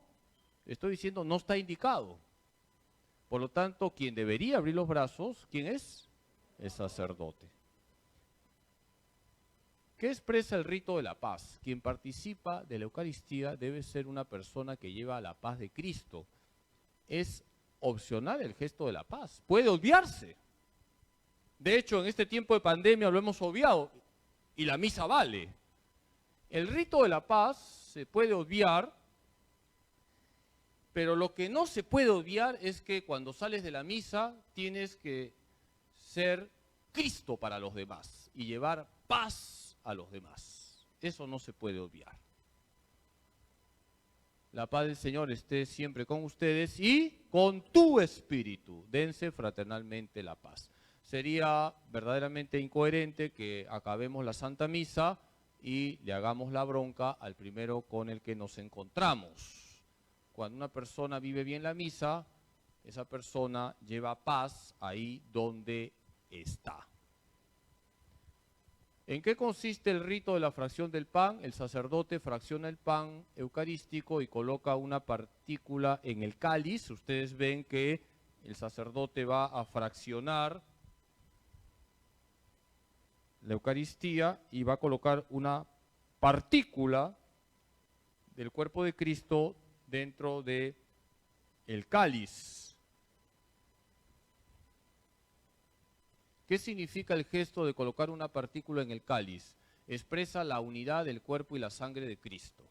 estoy diciendo no está indicado. Por lo tanto, quien debería abrir los brazos, ¿quién es? El sacerdote. ¿Qué expresa el rito de la paz? Quien participa de la Eucaristía debe ser una persona que lleva la paz de Cristo. Es opcional el gesto de la paz. Puede obviarse. De hecho, en este tiempo de pandemia lo hemos obviado y la misa vale. El rito de la paz se puede obviar, pero lo que no se puede obviar es que cuando sales de la misa tienes que ser Cristo para los demás y llevar paz a los demás. Eso no se puede obviar. La paz del Señor esté siempre con ustedes y con tu espíritu. Dense fraternalmente la paz. Sería verdaderamente incoherente que acabemos la Santa Misa y le hagamos la bronca al primero con el que nos encontramos. Cuando una persona vive bien la misa, esa persona lleva paz ahí donde está. ¿En qué consiste el rito de la fracción del pan? El sacerdote fracciona el pan eucarístico y coloca una partícula en el cáliz. Ustedes ven que el sacerdote va a fraccionar la Eucaristía y va a colocar una partícula del cuerpo de Cristo dentro de el cáliz. ¿Qué significa el gesto de colocar una partícula en el cáliz? Expresa la unidad del cuerpo y la sangre de Cristo.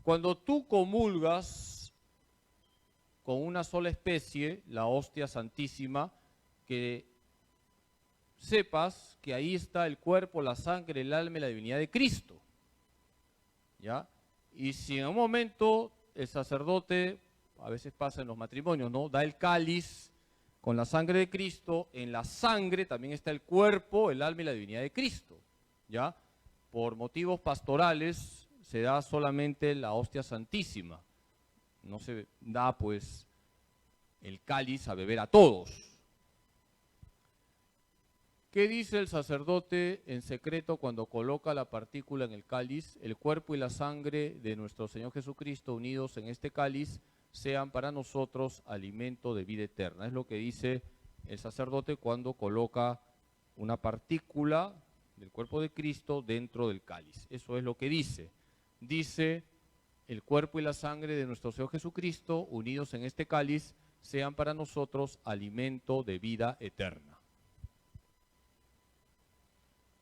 Cuando tú comulgas con una sola especie, la hostia santísima, que sepas que ahí está el cuerpo, la sangre, el alma y la divinidad de Cristo. ¿Ya? Y si en un momento el sacerdote, a veces pasa en los matrimonios, ¿no?, da el cáliz con la sangre de Cristo, en la sangre también está el cuerpo, el alma y la divinidad de Cristo. ¿Ya? Por motivos pastorales se da solamente la hostia santísima. No se da pues el cáliz a beber a todos. ¿Qué dice el sacerdote en secreto cuando coloca la partícula en el cáliz? El cuerpo y la sangre de nuestro Señor Jesucristo unidos en este cáliz sean para nosotros alimento de vida eterna. Es lo que dice el sacerdote cuando coloca una partícula del cuerpo de Cristo dentro del cáliz. Eso es lo que dice. Dice, el cuerpo y la sangre de nuestro Señor Jesucristo unidos en este cáliz sean para nosotros alimento de vida eterna.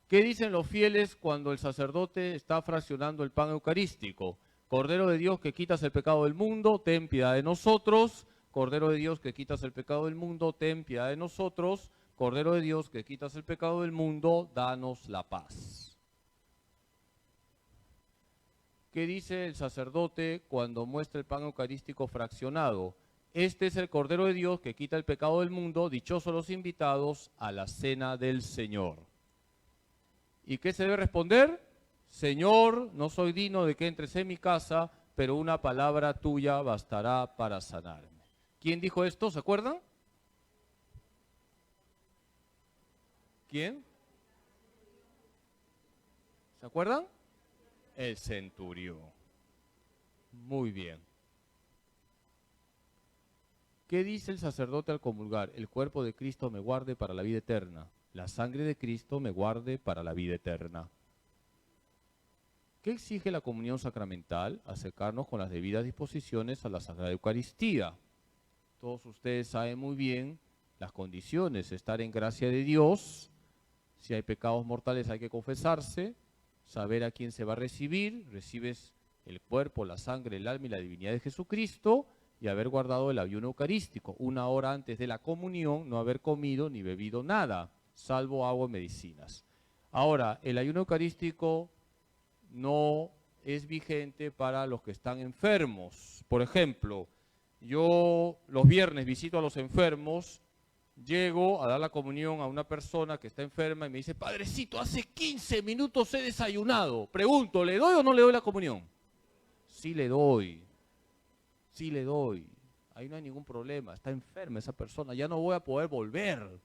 ¿Qué dicen los fieles cuando el sacerdote está fraccionando el pan eucarístico? Cordero de Dios que quitas el pecado del mundo, ten piedad de nosotros. Cordero de Dios que quitas el pecado del mundo, ten piedad de nosotros. Cordero de Dios que quitas el pecado del mundo, danos la paz. ¿Qué dice el sacerdote cuando muestra el pan eucarístico fraccionado? Este es el Cordero de Dios que quita el pecado del mundo, dichosos los invitados a la cena del Señor. ¿Y qué se debe responder? Señor, no soy digno de que entres en mi casa, pero una palabra tuya bastará para sanarme. ¿Quién dijo esto? ¿Se acuerdan? ¿Quién? ¿Se acuerdan? El centurión. Muy bien. ¿Qué dice el sacerdote al comulgar? El cuerpo de Cristo me guarde para la vida eterna. La sangre de Cristo me guarde para la vida eterna. ¿Qué exige la comunión sacramental? Acercarnos con las debidas disposiciones a la Sagrada Eucaristía. Todos ustedes saben muy bien las condiciones, estar en gracia de Dios. Si hay pecados mortales hay que confesarse, saber a quién se va a recibir, recibes el cuerpo, la sangre, el alma y la divinidad de Jesucristo, y haber guardado el ayuno eucarístico. 1 hora antes de la comunión, no haber comido ni bebido nada, salvo agua y medicinas. Ahora, el ayuno eucarístico no es vigente para los que están enfermos. Por ejemplo, yo los viernes visito a los enfermos, llego a dar la comunión a una persona que está enferma y me dice, padrecito, hace 15 minutos he desayunado. Pregunto, ¿le doy o no le doy la comunión? Sí le doy, sí le doy. Ahí no hay ningún problema, está enferma esa persona, ya no voy a poder volver.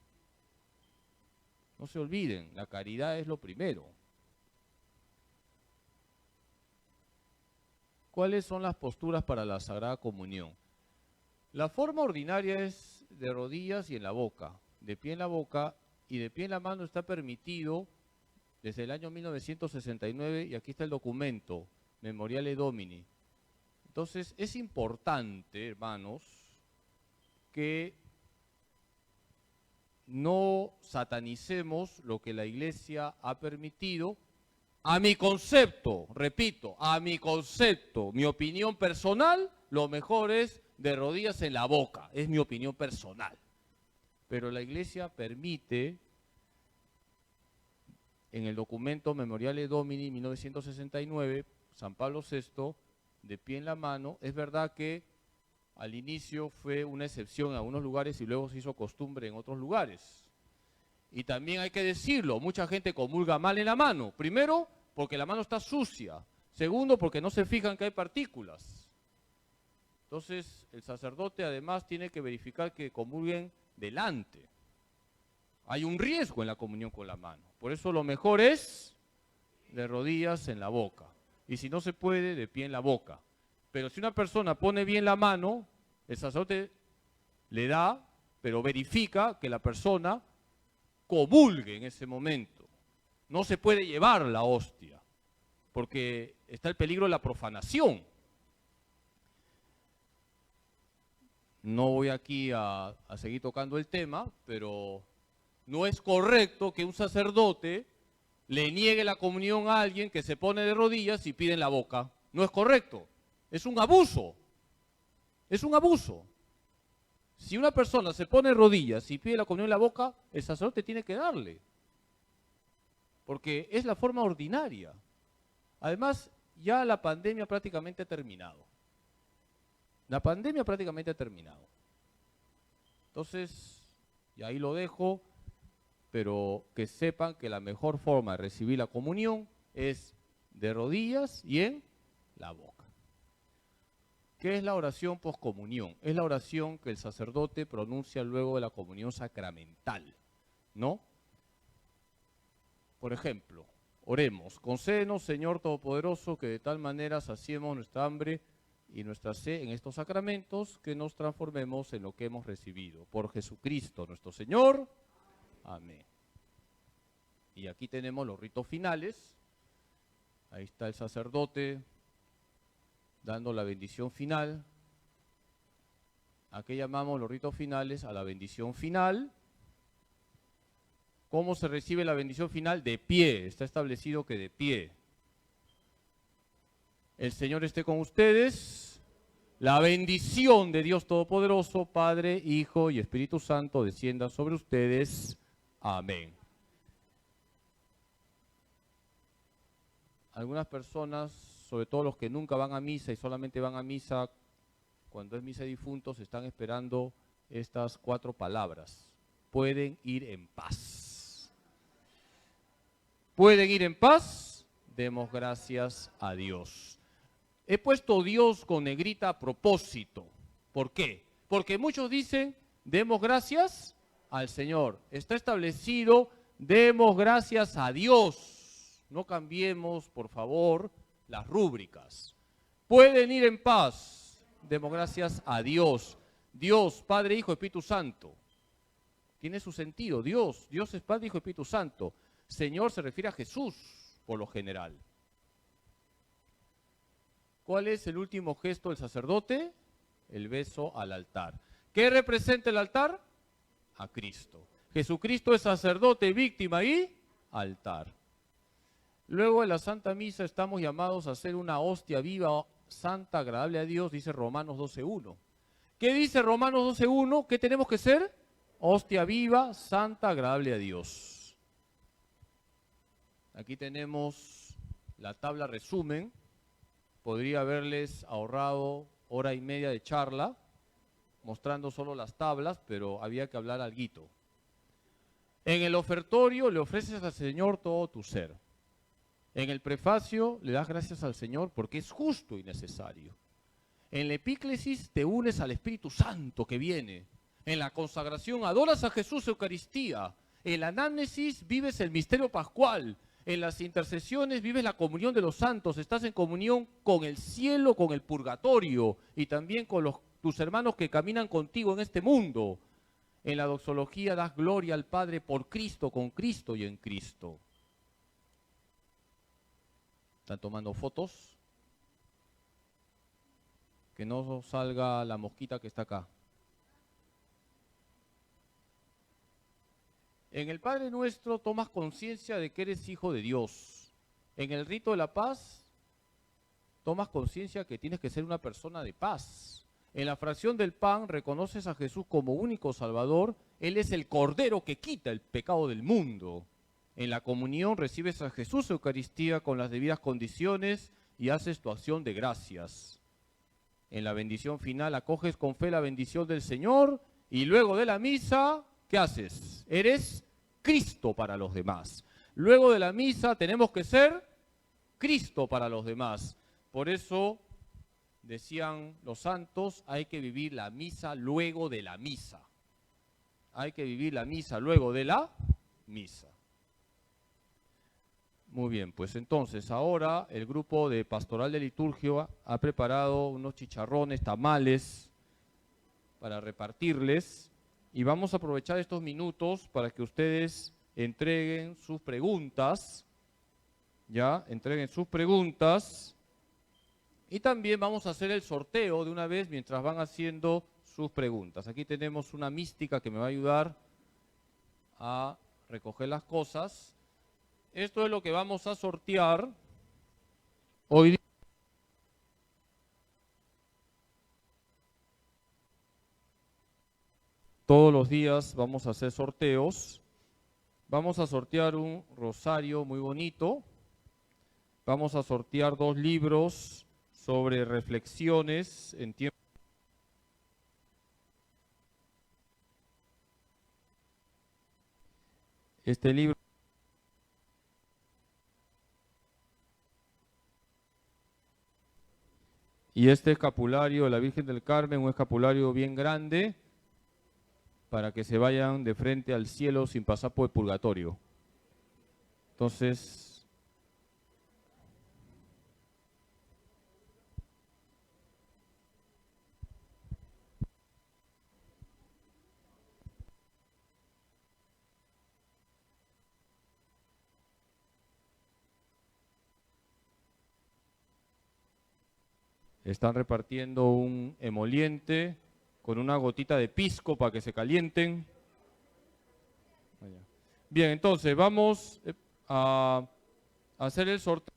No se olviden, la caridad es lo primero. ¿Cuáles son las posturas para la Sagrada Comunión? La forma ordinaria es de rodillas y en la boca. De pie en la boca y de pie en la mano está permitido desde el año 1969, y aquí está el documento, Memoriale Domini. Entonces, es importante, hermanos, que no satanicemos lo que la Iglesia ha permitido. A mi concepto, repito, a mi concepto, mi opinión personal, lo mejor es de rodillas en la boca, es mi opinión personal. Pero la Iglesia permite, en el documento Memoriale Domini 1969, San Pablo VI, de pie en la mano, es verdad que al inicio fue una excepción en algunos lugares y luego se hizo costumbre en otros lugares. Y también hay que decirlo, mucha gente comulga mal en la mano. Primero, porque la mano está sucia. Segundo, porque no se fijan que hay partículas. Entonces, el sacerdote además tiene que verificar que comulguen delante. Hay un riesgo en la comunión con la mano. Por eso lo mejor es de rodillas en la boca. Y si no se puede, de pie en la boca. Pero si una persona pone bien la mano, el sacerdote le da, pero verifica que la persona comulgue en ese momento. No se puede llevar la hostia, porque está el peligro de la profanación. No voy aquí a seguir tocando el tema, pero no es correcto que un sacerdote le niegue la comunión a alguien que se pone de rodillas y pide en la boca. No es correcto. Es un abuso. Es un abuso. Si una persona se pone de rodillas y pide la comunión en la boca, el sacerdote tiene que darle. Porque es la forma ordinaria. Además, ya la pandemia prácticamente ha terminado. La pandemia prácticamente ha terminado. Entonces, y ahí lo dejo, pero que sepan que la mejor forma de recibir la comunión es de rodillas y en la boca. ¿Qué es la oración poscomunión? Es la oración que el sacerdote pronuncia luego de la comunión sacramental, ¿no? Por ejemplo, oremos, concédenos, Señor Todopoderoso, que de tal manera saciemos nuestra hambre y nuestra sed en estos sacramentos, que nos transformemos en lo que hemos recibido. Por Jesucristo nuestro Señor. Amén. Y aquí tenemos los ritos finales. Ahí está el sacerdote dando la bendición final. ¿A qué llamamos los ritos finales? A la bendición final. ¿Cómo se recibe la bendición final? De pie. Está establecido que de pie. El Señor esté con ustedes. La bendición de Dios Todopoderoso, Padre, Hijo y Espíritu Santo, descienda sobre ustedes. Amén. Algunas personas, sobre todo los que nunca van a misa y solamente van a misa cuando es misa de difuntos, están esperando estas 4 palabras. Pueden ir en paz. Pueden ir en paz. Demos gracias a Dios. He puesto Dios con negrita a propósito. ¿Por qué? Porque muchos dicen, demos gracias al Señor. Está establecido, demos gracias a Dios. No cambiemos, por favor, las rúbricas. Pueden ir en paz. Demos gracias a Dios. Dios, Padre, Hijo, Espíritu Santo. Tiene su sentido. Dios es Padre, Hijo, Espíritu Santo. Señor se refiere a Jesús, por lo general. ¿Cuál es el último gesto del sacerdote? El beso al altar. ¿Qué representa el altar? A Cristo. Jesucristo es sacerdote, víctima y altar. Luego en la Santa Misa estamos llamados a hacer una hostia viva, santa, agradable a Dios, dice Romanos 12:1. ¿Qué dice Romanos 12:1? ¿Qué tenemos que ser? Hostia viva, santa, agradable a Dios. Aquí tenemos la tabla resumen. Podría haberles ahorrado 1:30 de charla, mostrando solo las tablas, pero había que hablar alguito. En el ofertorio le ofreces al Señor todo tu ser. En el prefacio le das gracias al Señor porque es justo y necesario. En la epíclesis te unes al Espíritu Santo que viene. En la consagración adoras a Jesús Eucaristía. En la anamnesis vives el misterio pascual. En las intercesiones vives la comunión de los santos. Estás en comunión con el cielo, con el purgatorio y también con tus hermanos que caminan contigo en este mundo. En la doxología das gloria al Padre por Cristo, con Cristo y en Cristo. ¿Están tomando fotos? Que no salga la mosquita que está acá. En el Padre Nuestro tomas conciencia de que eres hijo de Dios. En el rito de la paz tomas conciencia que tienes que ser una persona de paz. En la fracción del pan reconoces a Jesús como único Salvador. Él es el Cordero que quita el pecado del mundo. En la comunión recibes a Jesús Eucaristía con las debidas condiciones y haces tu acción de gracias. En la bendición final acoges con fe la bendición del Señor y luego de la misa, ¿qué haces? Eres Cristo para los demás. Luego de la misa tenemos que ser Cristo para los demás. Por eso, decían los santos, hay que vivir la misa luego de la misa. Hay que vivir la misa luego de la misa. Muy bien, pues entonces ahora el grupo de Pastoral de Liturgia ha preparado unos chicharrones, tamales para repartirles y vamos a aprovechar estos minutos para que ustedes entreguen sus preguntas, ya, entreguen sus preguntas y también vamos a hacer el sorteo de una vez mientras van haciendo sus preguntas. Aquí tenemos una mística que me va a ayudar a recoger las cosas. Esto es lo que vamos a sortear hoy día. Todos los días vamos a hacer sorteos. Vamos a sortear un rosario muy bonito. Vamos a sortear 2 libros sobre reflexiones en tiempo. Este libro y este escapulario de la Virgen del Carmen, un escapulario bien grande, para que se vayan de frente al cielo sin pasar por el purgatorio. Entonces, están repartiendo un emoliente con una gotita de pisco para que se calienten. Bien, entonces vamos a hacer el sorteo.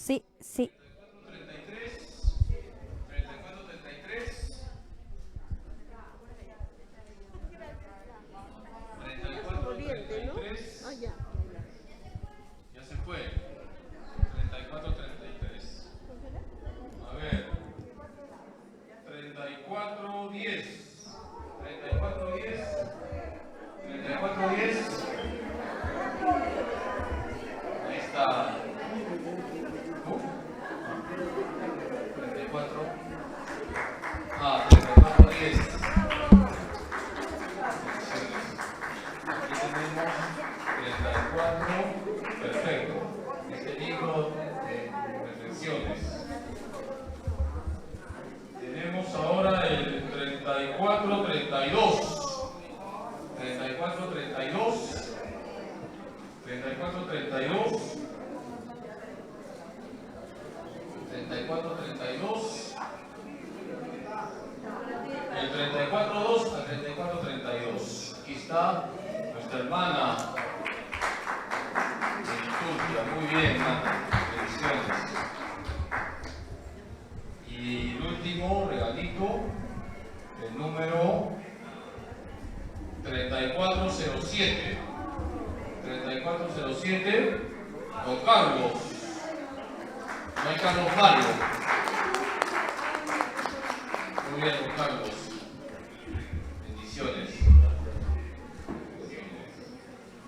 Sí, sí. 33, 34, 33, 34, 33, ya se fue, 34, 33. A ver, 34, 10, 34, 10, 34, 10. Ahí está. 34. 34, 10. Aquí tenemos 34. Perfecto. Este libro de reflexiones. Tenemos ahora el 34, 32. 34, 32. 34, 32. 34, 32. El 34, 2 al 34, 32. Aquí está nuestra hermana de Turquía. Muy bien, hermana. Bendiciones. Y el último regalito, el número 3407. 3407. Don Carlos. No hay Carlos Mario. Muy bien, don Carlos. Bendiciones.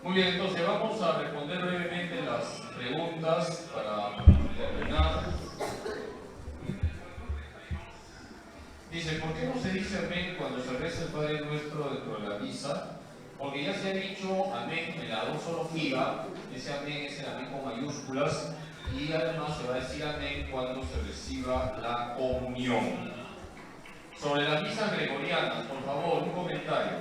Muy bien, entonces vamos a responder brevemente las preguntas para terminar. Dice, ¿por qué no se dice amén cuando se reza el Padre Nuestro dentro de la misa? Porque ya se ha dicho amén en la doxología, ese amén es el amén con mayúsculas, y además se va a decir amén cuando se reciba la comunión. Sobre las misas gregorianas, por favor, un comentario.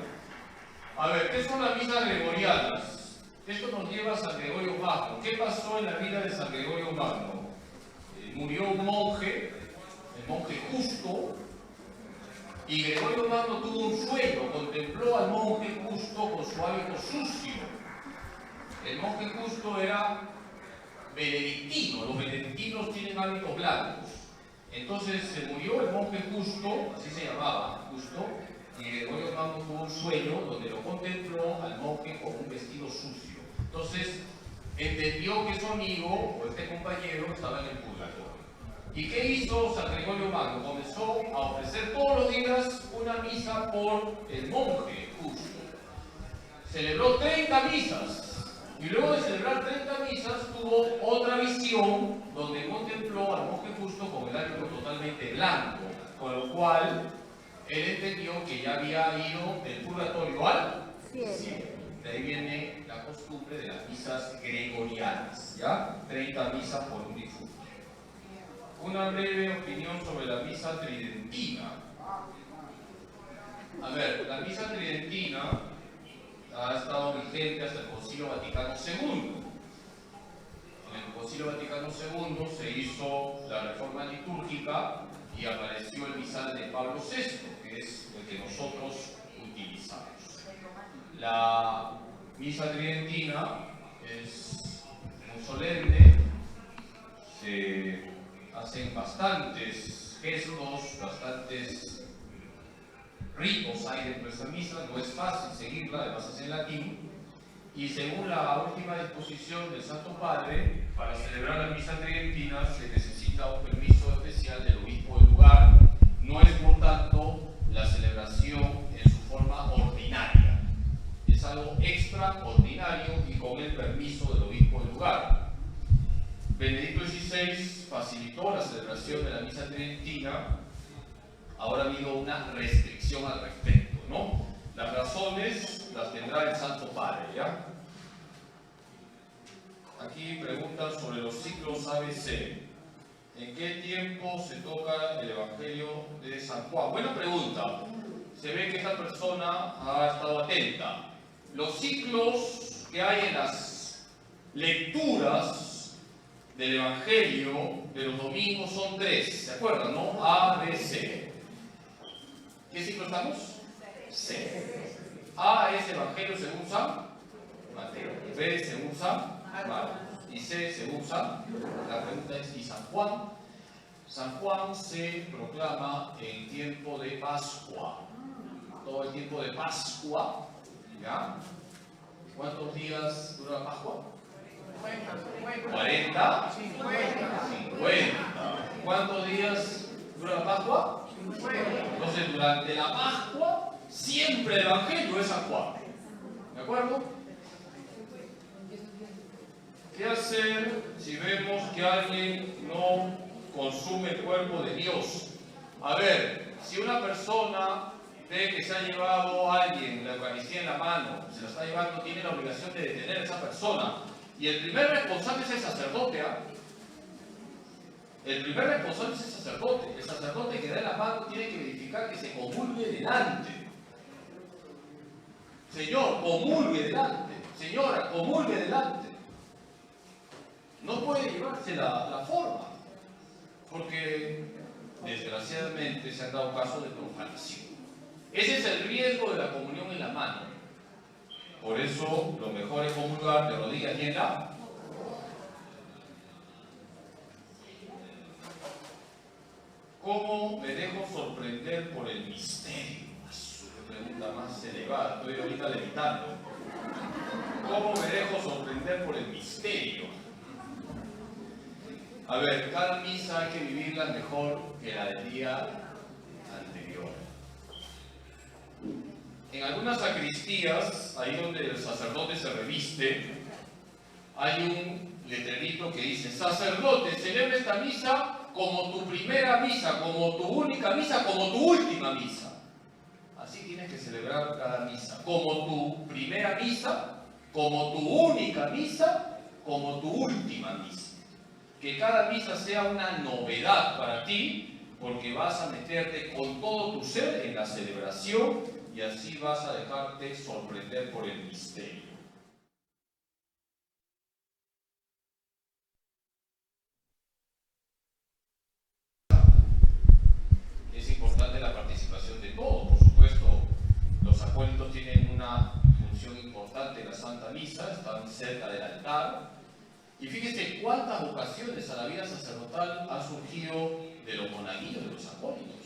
A ver, ¿qué son las misas gregorianas? Esto nos lleva a San Gregorio Magno. ¿Qué pasó en la vida de San Gregorio Magno? Murió un monje, el monje Justo, y Gregorio Magno tuvo un sueño, contempló al monje Justo con su hábito sucio. El monje Justo era benedictino, los benedictinos tienen hábitos blancos. Entonces se murió el monje Justo, así se llamaba, Justo, y Gregorio Magno tuvo un sueño donde lo contempló al monje con un vestido sucio. Entonces entendió que su amigo o este compañero estaba en el purgatorio. ¿Y qué hizo San Gregorio Magno? Comenzó a ofrecer todos los días una misa por el monje Justo. Celebró 30 misas. Y luego de celebrar 30 misas, tuvo otra visión donde contempló al monje Justo con el hábito totalmente blanco, con lo cual él entendió que ya había ido del purgatorio al cielo. De ahí viene la costumbre de las misas gregorianas, ¿ya? 30 misas por un difunto. Una breve opinión sobre la misa tridentina. A ver, la misa tridentina ha estado vigente hasta el Concilio Vaticano II. En el Concilio Vaticano II se hizo la reforma litúrgica y apareció el misal de Pablo VI, que es el que nosotros utilizamos. La misa tridentina es muy solemne, se hacen bastantes gestos, bastantes ritos hay dentro de esta misa, no es fácil seguirla, además es en latín, y según la última disposición del Santo Padre, para celebrar la misa tridentina se necesita un permiso especial del obispo del lugar, no es por tanto la celebración en su forma ordinaria, es algo extraordinario y con el permiso del obispo del lugar. Benedicto XVI facilitó la celebración de la misa tridentina. Ahora ha habido una restricción al respecto, ¿no? Las razones las tendrá el Santo Padre, ¿ya? Aquí preguntan sobre los ciclos ABC. ¿En qué tiempo se toca el Evangelio de San Juan? Buena pregunta. Se ve que esta persona ha estado atenta. Los ciclos que hay en las lecturas del Evangelio de los domingos son 3, ¿se acuerdan, no? A, B, C. ¿Qué ciclo estamos? C. A es Evangelio según San Mateo. B según San Marcos. y C según San. La pregunta es, ¿y San Juan? San Juan se proclama en tiempo de Pascua. Todo el tiempo de Pascua, ¿ya? ¿Cuántos días dura la Pascua? 40, 50. ¿Cuántos días dura la Pascua? Entonces, durante la Pascua, siempre el Evangelio es San Juan. ¿De acuerdo? ¿Qué hacer si vemos que alguien no consume el cuerpo de Dios? A ver, si una persona ve que se ha llevado a alguien la Eucaristía en la mano, se la está llevando, tiene la obligación de detener a esa persona. Y el primer responsable es el sacerdote, ¿ah? El primer responsable es el sacerdote. El sacerdote que da la mano tiene que verificar que se comulgue delante. Señor, comulgue delante. Señora, comulgue delante. No puede llevarse la forma, porque desgraciadamente se han dado casos de profanación. Ese es el riesgo de la comunión en la mano. Por eso lo mejor es comulgar de rodillas y en la. ¿Cómo me dejo sorprender por el misterio? Qué pregunta más elevada, estoy ahorita levitando. ¿Cómo me dejo sorprender por el misterio? A ver, cada misa hay que vivirla mejor que la del día anterior. En algunas sacristías, ahí donde el sacerdote se reviste, hay un letrerito que dice: sacerdote, celebra esta misa como tu primera misa, como tu única misa, como tu última misa. Así tienes que celebrar cada misa, como tu primera misa, como tu única misa, como tu última misa. Que cada misa sea una novedad para ti, porque vas a meterte con todo tu ser en la celebración y así vas a dejarte sorprender por el misterio. Es importante la participación de todos, por supuesto. Los acólitos tienen una función importante en la Santa Misa, están cerca del altar. Y fíjese cuántas vocaciones a la vida sacerdotal ha surgido de los monaguillos, de los acólitos.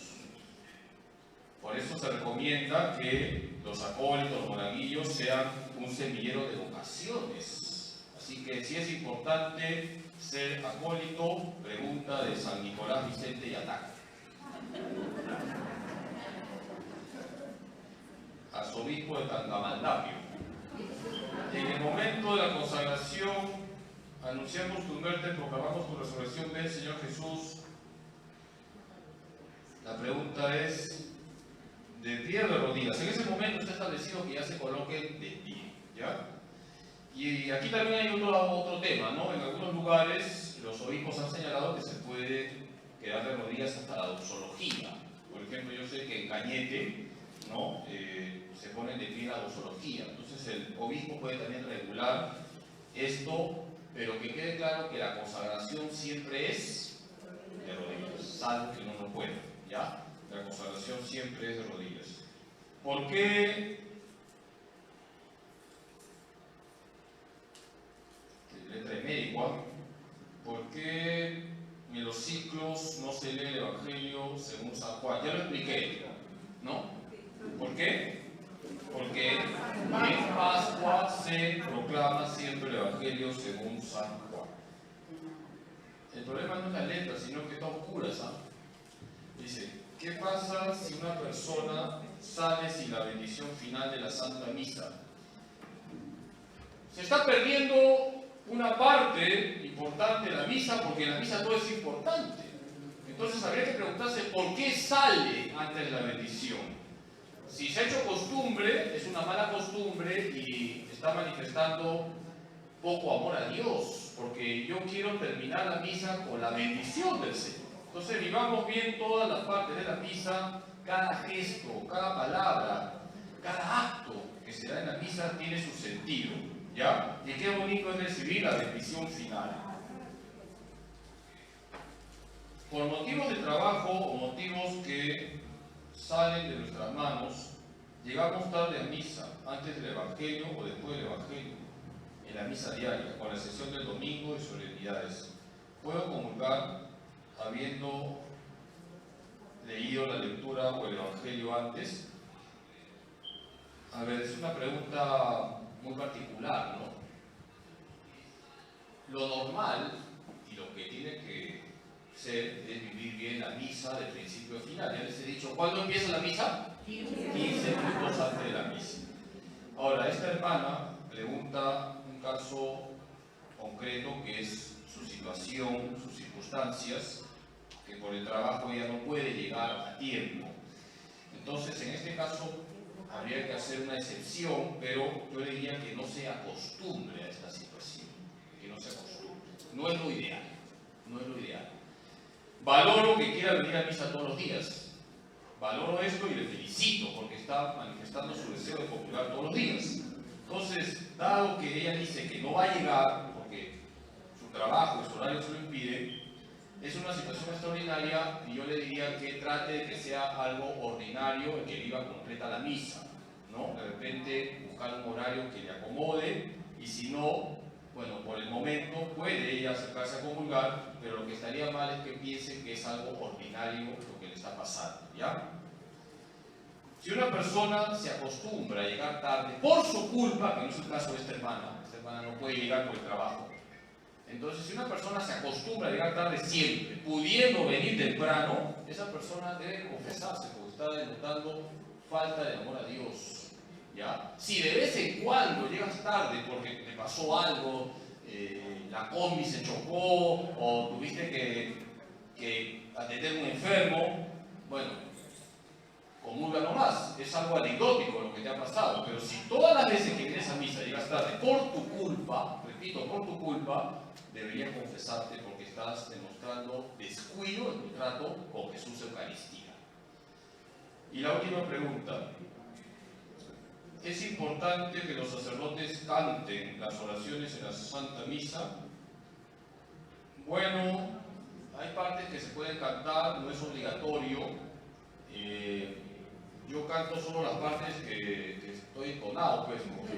Por eso se recomienda que los acólitos, los monaguillos, sean un semillero de vocaciones. Así que si es importante ser acólito, pregunta de San Nicolás Vicente y Ataque. Arzobispo de Tangamandapio. En el momento de la consagración, anunciamos tu muerte, proclamamos tu resurrección, ven Señor Jesús. La pregunta es, de pie o de rodillas. En ese momento está establecido que ya se coloquen de pie, ¿ya? Y aquí también hay otro tema, ¿no? En algunos lugares los obispos han señalado que se puede quedar de rodillas hasta la doxología. Por ejemplo, yo sé que en Cañete, ¿no? Se ponen de pie la doxología. Entonces el obispo puede también regular esto, pero que quede claro que la consagración siempre es de rodillas, salvo que uno no pueda, ¿ya? La consagración siempre es de rodillas. ¿Por qué? Letra de médico. ¿Por qué en los ciclos no se lee el Evangelio según San Juan? Ya lo expliqué, ¿no? ¿Por qué? Porque en Pascua se proclama siempre el Evangelio según San Juan. El problema no es la letra, sino que está oscura, ¿sabes? Dice, ¿qué pasa si una persona sale sin la bendición final de la Santa Misa? Se está perdiendo una parte importante de la misa, porque en la misa todo es importante. Entonces habría que preguntarse por qué sale antes de la bendición. Si se ha hecho costumbre, es una mala costumbre y está manifestando poco amor a Dios, porque yo quiero terminar la misa con la bendición del Señor. Entonces vivamos bien todas las partes de la misa, cada gesto, cada palabra, cada acto que se da en la misa tiene su sentido, ¿ya? Y qué bonito es recibir la bendición final. Por motivos de trabajo o motivos que salen de nuestras manos, llegamos tarde a misa, antes del Evangelio o después del Evangelio. en la misa diaria, con la excepción del domingo y solemnidades. ¿Puedo comulgar habiendo leído la lectura o el evangelio antes? A ver, es una pregunta muy particular, ¿no? Lo normal y lo que tiene que ser es vivir bien la misa de principio a final. Ya les he dicho, ¿cuándo empieza la misa? 15 minutos antes de la misa. Ahora, esta hermana pregunta un caso concreto que es su situación, sus circunstancias, que por el trabajo ella no puede llegar a tiempo. Entonces, en este caso, habría que hacer una excepción, pero yo le diría que no se acostumbre a esta situación, que no se acostumbre. No es lo ideal, no es lo ideal. Valoro que quiera venir a misa todos los días. Valoro esto y le felicito porque está manifestando su deseo de comulgar todos los días. Entonces, dado que ella dice que no va a llegar porque su trabajo, su horario se lo impide, es una situación extraordinaria y yo le diría que trate de que sea algo ordinario el que viva completa la misa, ¿no? De repente buscar un horario que le acomode y si no, bueno, por el momento puede ella acercarse a comulgar, pero lo que estaría mal es que piense que es algo ordinario lo que le está pasando, ¿ya? Si una persona se acostumbra a llegar tarde por su culpa, que no es el caso de esta hermana no puede llegar por el trabajo, entonces si una persona se acostumbra a llegar tarde siempre, pudiendo venir temprano, esa persona debe confesarse porque está denotando falta de amor a Dios, ¿ya? Si de vez en cuando llegas tarde porque te pasó algo, la combi se chocó o tuviste que atender a un enfermo, bueno, comulga nomás, es algo anecdótico lo que te ha pasado, pero si todas las veces que vienes a misa llegas tarde por tu culpa, repito, por tu culpa, deberías confesarte porque estás demostrando descuido en tu trato con Jesús Eucaristía. Y la última pregunta, ¿es importante que los sacerdotes canten las oraciones en la Santa Misa? Bueno, hay partes que se pueden cantar, no es obligatorio. Yo canto solo las partes que estoy entonado, pues, porque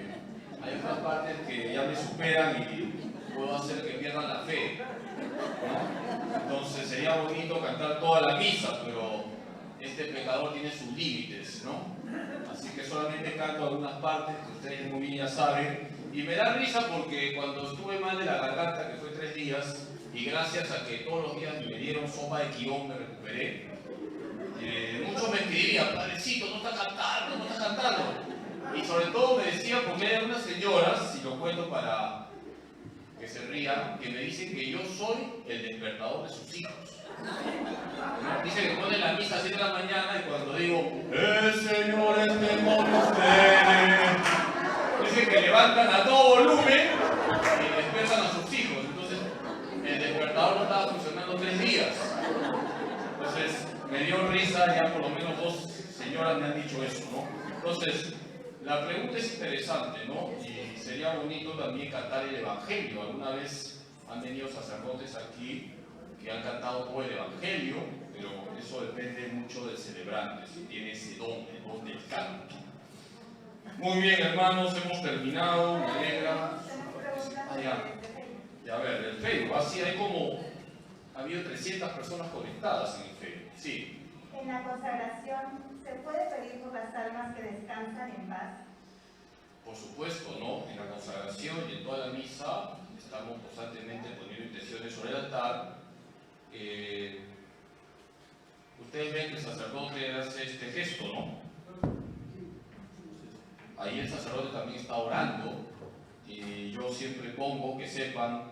hay otras partes que ya me superan y puedo hacer que pierdan la fe, ¿no? Entonces sería bonito cantar toda la misa, pero este pecador tiene sus límites, ¿no? Así que solamente canto algunas partes que ustedes muy bien ya saben. Y me da risa porque cuando estuve mal de la garganta, que fue 3 días, y gracias a que todos los días me dieron sopa de quibón, me recuperé. Muchos me escribían, padrecito, no está cantando, no está cantando. Y sobre todo me decían, porque hay algunas señoras, si lo cuento para que se rían, que me dicen que yo soy el despertador de sus hijos. ¿No? Dicen que ponen la misa a 7 de la mañana y cuando digo, el Señor esté con ustedes, dicen que levantan a todo volumen y despiertan a sus hijos. Entonces, el despertador no estaba funcionando 3 días. Entonces, me dio risa, ya por lo menos 2 señoras me han dicho eso, ¿no? Entonces, la pregunta es interesante, ¿no? Y sería bonito también cantar el Evangelio. Alguna vez han venido sacerdotes aquí que han cantado todo el Evangelio, pero eso depende mucho del celebrante, si tiene ese don, el don del canto. Muy bien, hermanos, hemos terminado, me alegra. Ya, a ver, el Facebook, así hay como, ha habido 300 personas conectadas en el Facebook, sí. En la consagración, ¿se puede pedir por las almas que descansan en paz? Por supuesto, ¿no? En la consagración y en toda la misa estamos constantemente poniendo intenciones sobre el altar. Ustedes ven que el sacerdote hace este gesto, ¿no? Ahí el sacerdote también está orando y yo siempre pongo que sepan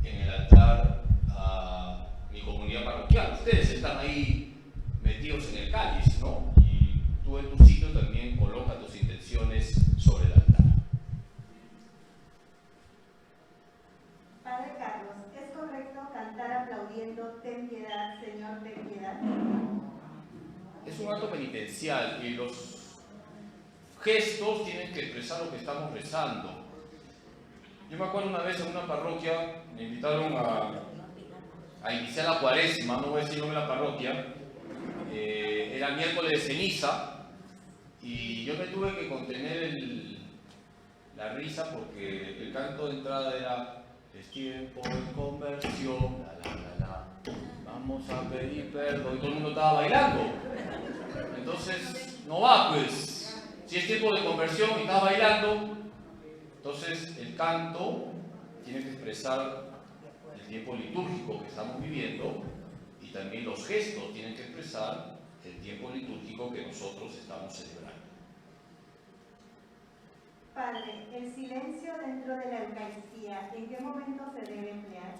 en el altar a mi comunidad parroquial. Ustedes están ahí metidos en el cáliz, ¿no? Y tú en tu sitio también coloca tus intenciones sobre el altar. Padre Carlos, ¿es correcto cantar aplaudiendo "Ten piedad, Señor, ten piedad"? Es un acto penitencial y los gestos tienen que expresar lo que estamos rezando. Yo me acuerdo una vez en una parroquia, me invitaron a iniciar la cuaresma, no voy a decir el nombre de la parroquia, era miércoles de ceniza y yo me tuve que contener la risa porque el canto de entrada era es tiempo de conversión, vamos a pedir perdón, y todo el mundo estaba bailando. Entonces, no va pues. Si es tiempo de conversión y estás bailando, entonces el canto tiene que expresar el tiempo litúrgico que estamos viviendo y también los gestos tienen que expresar el tiempo litúrgico que nosotros estamos celebrando. Padre, el silencio dentro de la Eucaristía, ¿en qué momento se debe emplear?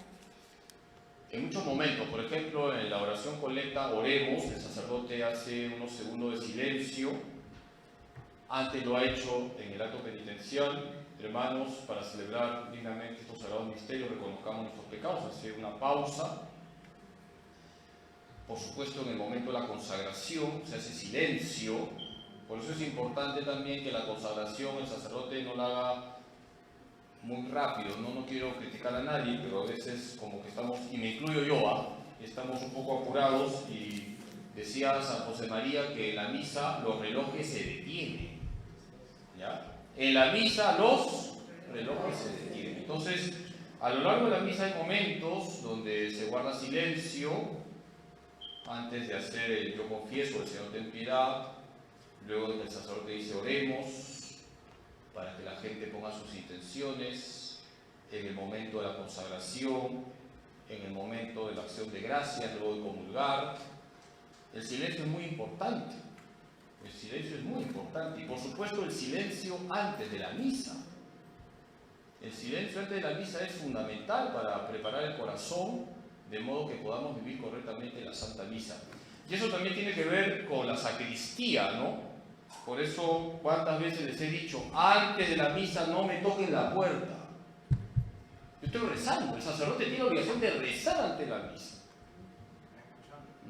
En muchos momentos, por ejemplo, en la oración colecta, oremos, el sacerdote hace unos segundos de silencio. Antes lo ha hecho en el acto penitencial. Hermanos, para celebrar dignamente estos sagrados misterios, reconozcamos nuestros pecados, hacer una pausa. Por supuesto, en el momento de la consagración se hace silencio. Por eso es importante también que la consagración el sacerdote no la haga muy rápido. No quiero criticar a nadie, pero a veces como que estamos, y me incluyo yo, estamos un poco apurados, y decía San José María que en la misa los relojes se detienen. ¿Ya? En la misa los relojes se detienen. Entonces, a lo largo de la misa hay momentos donde se guarda silencio antes de hacer el yo confieso, el Señor ten piedad. Luego el sacerdote dice oremos para que la gente ponga sus intenciones en el momento de la consagración, en el momento de la acción de gracias, luego de comulgar. El silencio es muy importante. El silencio es muy importante. Y por supuesto el silencio antes de la misa. El silencio antes de la misa es fundamental para preparar el corazón de modo que podamos vivir correctamente la Santa Misa. Y eso también tiene que ver con la sacristía, ¿no? Por eso, ¿cuántas veces les he dicho, antes de la misa no me toquen la puerta? Yo estoy rezando, el sacerdote tiene la obligación de rezar ante la misa.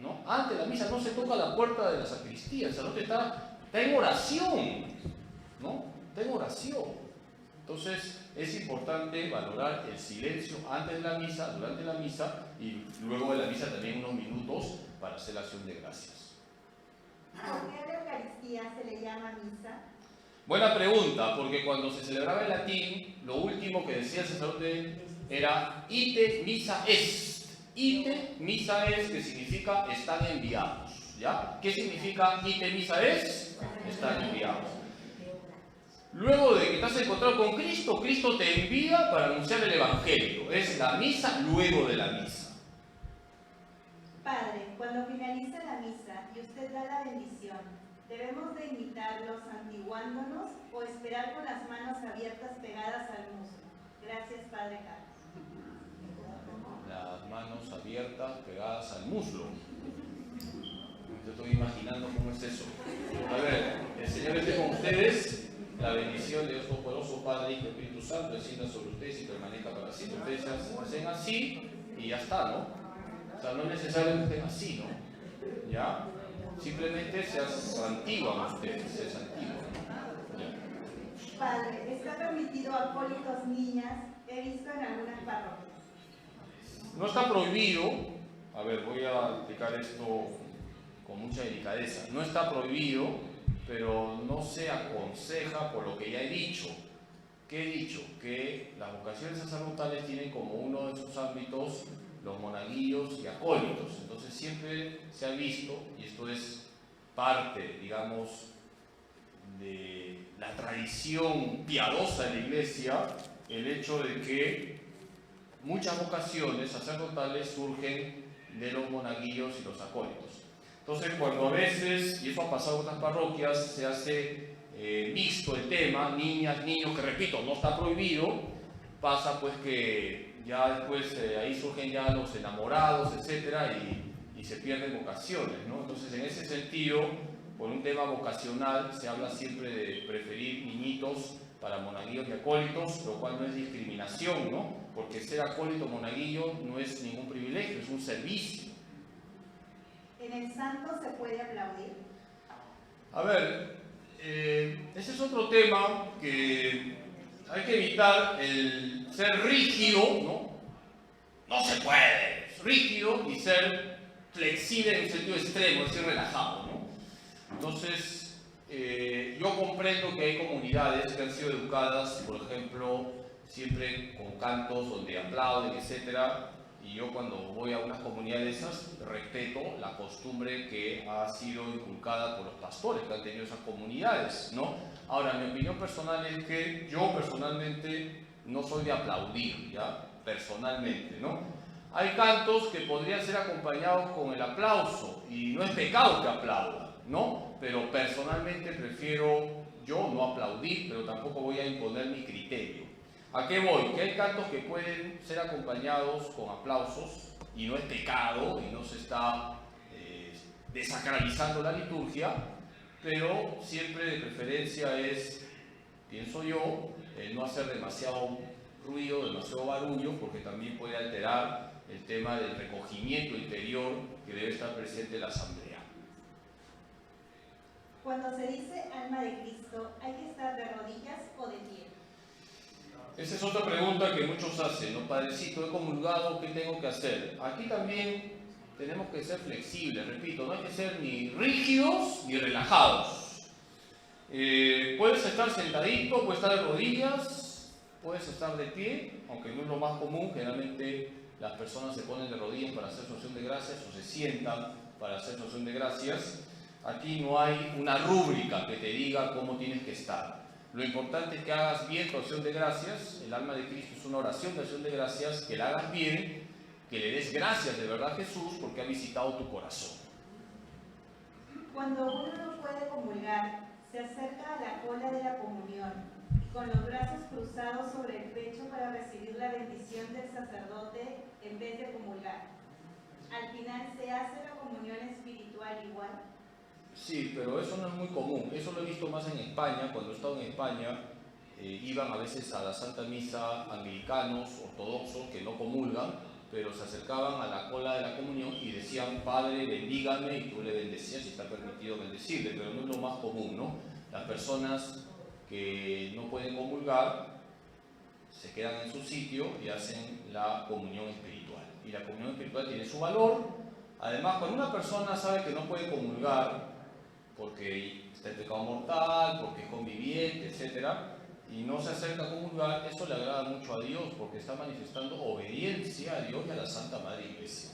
¿No? Antes de la misa no se toca la puerta de la sacristía, el sacerdote está en oración, ¿no? Está en oración. Entonces, es importante valorar el silencio antes de la misa, durante la misa y luego de la misa también unos minutos para hacer la acción de gracias. ¿Por qué a la Eucaristía se le llama misa? Buena pregunta, porque cuando se celebraba en latín, lo último que decía el sacerdote era ite missa est. Ite missa est, que significa están enviados. ¿Ya? ¿Qué significa ite missa est? Están enviados. Luego de que te has encontrado con Cristo, Cristo te envía para anunciar el Evangelio. Es la misa luego de la misa. Padre, cuando finaliza la misa y usted da la bendición, ¿debemos de imitarlo santiguándonos o esperar con las manos abiertas pegadas al muslo? Gracias, Padre Carlos. Las manos abiertas pegadas al muslo. Me estoy imaginando cómo es eso. A ver, el Señor esté con ustedes. La bendición de Dios Todopoderoso, Padre, Hijo y Espíritu Santo, descienda sobre ustedes y permanezca para siempre. Ustedes hacen así y ya está, ¿no? O sea, no es necesario que estén así, ¿no? ¿Ya? Simplemente se santiguan ustedes, se santiguan. ¿Ya? Padre, ¿está permitido acólitos niñas? He visto en algunas parroquias. No está prohibido, a ver, voy a explicar esto con mucha delicadeza. No está prohibido, pero no se aconseja por lo que ya he dicho. ¿Qué he dicho? Que las vocaciones sacerdotales tienen como uno de sus ámbitos los monaguillos y acólitos. Entonces siempre se ha visto, y esto es parte, digamos, de la tradición piadosa de la Iglesia, el hecho de que muchas vocaciones sacerdotales surgen de los monaguillos y los acólitos. Entonces, cuando a veces, y eso ha pasado en otras parroquias, se hace mixto el tema, niñas, niños, que repito, no está prohibido, pasa pues que ya después ahí surgen ya los enamorados, etcétera, y se pierden vocaciones, ¿no? Entonces, en ese sentido, por un tema vocacional, se habla siempre de preferir niñitos para monaguillos y acólitos, lo cual no es discriminación, ¿no? Porque ser acólito o monaguillo no es ningún privilegio, es un servicio. ¿En el santo se puede aplaudir? A ver, ese es otro tema que hay que evitar, el ser rígido, ¿no? No se puede, rígido, y ser flexible en un sentido extremo, es decir, relajado, ¿no? Entonces, Yo comprendo que hay comunidades que han sido educadas, por ejemplo, siempre con cantos donde aplauden, etc. Y yo cuando voy a unas comunidades esas, respeto la costumbre que ha sido inculcada por los pastores que han tenido esas comunidades, ¿no? Ahora, mi opinión personal es que yo personalmente no soy de aplaudir, ¿ya? Personalmente, ¿no? Hay cantos que podrían ser acompañados con el aplauso y no es pecado que aplaudan, ¿no? Pero personalmente prefiero yo no aplaudir, pero tampoco voy a imponer mi criterio. ¿A qué voy? Que hay cantos que pueden ser acompañados con aplausos y no es pecado y no se está desacralizando la liturgia, pero siempre de preferencia es, pienso yo, no hacer demasiado ruido, demasiado barullo, porque también puede alterar el tema del recogimiento interior que debe estar presente en la asamblea. Cuando se dice alma de Cristo, ¿hay que estar de rodillas o de pie? Esa es otra pregunta que muchos hacen, ¿no? Padrecito, he comulgado, ¿qué tengo que hacer? Aquí también tenemos que ser flexibles, repito, no hay que ser ni rígidos ni relajados. Puedes estar sentadito, puedes estar de rodillas, puedes estar de pie, aunque no es lo más común, generalmente las personas se ponen de rodillas para hacer su acción de gracias o se sientan para hacer su acción de gracias. Aquí no hay una rúbrica que te diga cómo tienes que estar. Lo importante es que hagas bien tu acción de gracias. El alma de Cristo es una oración de acción de gracias, que la hagas bien, que le des gracias de verdad a Jesús porque ha visitado tu corazón. Cuando uno no puede comulgar, se acerca a la cola de la comunión y con los brazos cruzados sobre el pecho para recibir la bendición del sacerdote en vez de comulgar. Al final, ¿se hace la comunión espiritual igual? Sí, pero eso no es muy común. Eso lo he visto más en España. Cuando he estado en España, iban a veces a la Santa Misa anglicanos, ortodoxos, que no comulgan, pero se acercaban a la cola de la comunión y decían, Padre, bendígame, y tú le bendecías y está permitido bendecirle, pero no es lo más común, ¿no? Las personas que no pueden comulgar se quedan en su sitio y hacen la comunión espiritual. Y la comunión espiritual tiene su valor. Además, cuando una persona sabe que no puede comulgar, porque está en pecado mortal, porque es conviviente, etc., y no se acerca a comulgar, eso le agrada mucho a Dios, porque está manifestando obediencia a Dios y a la Santa Madre Iglesia.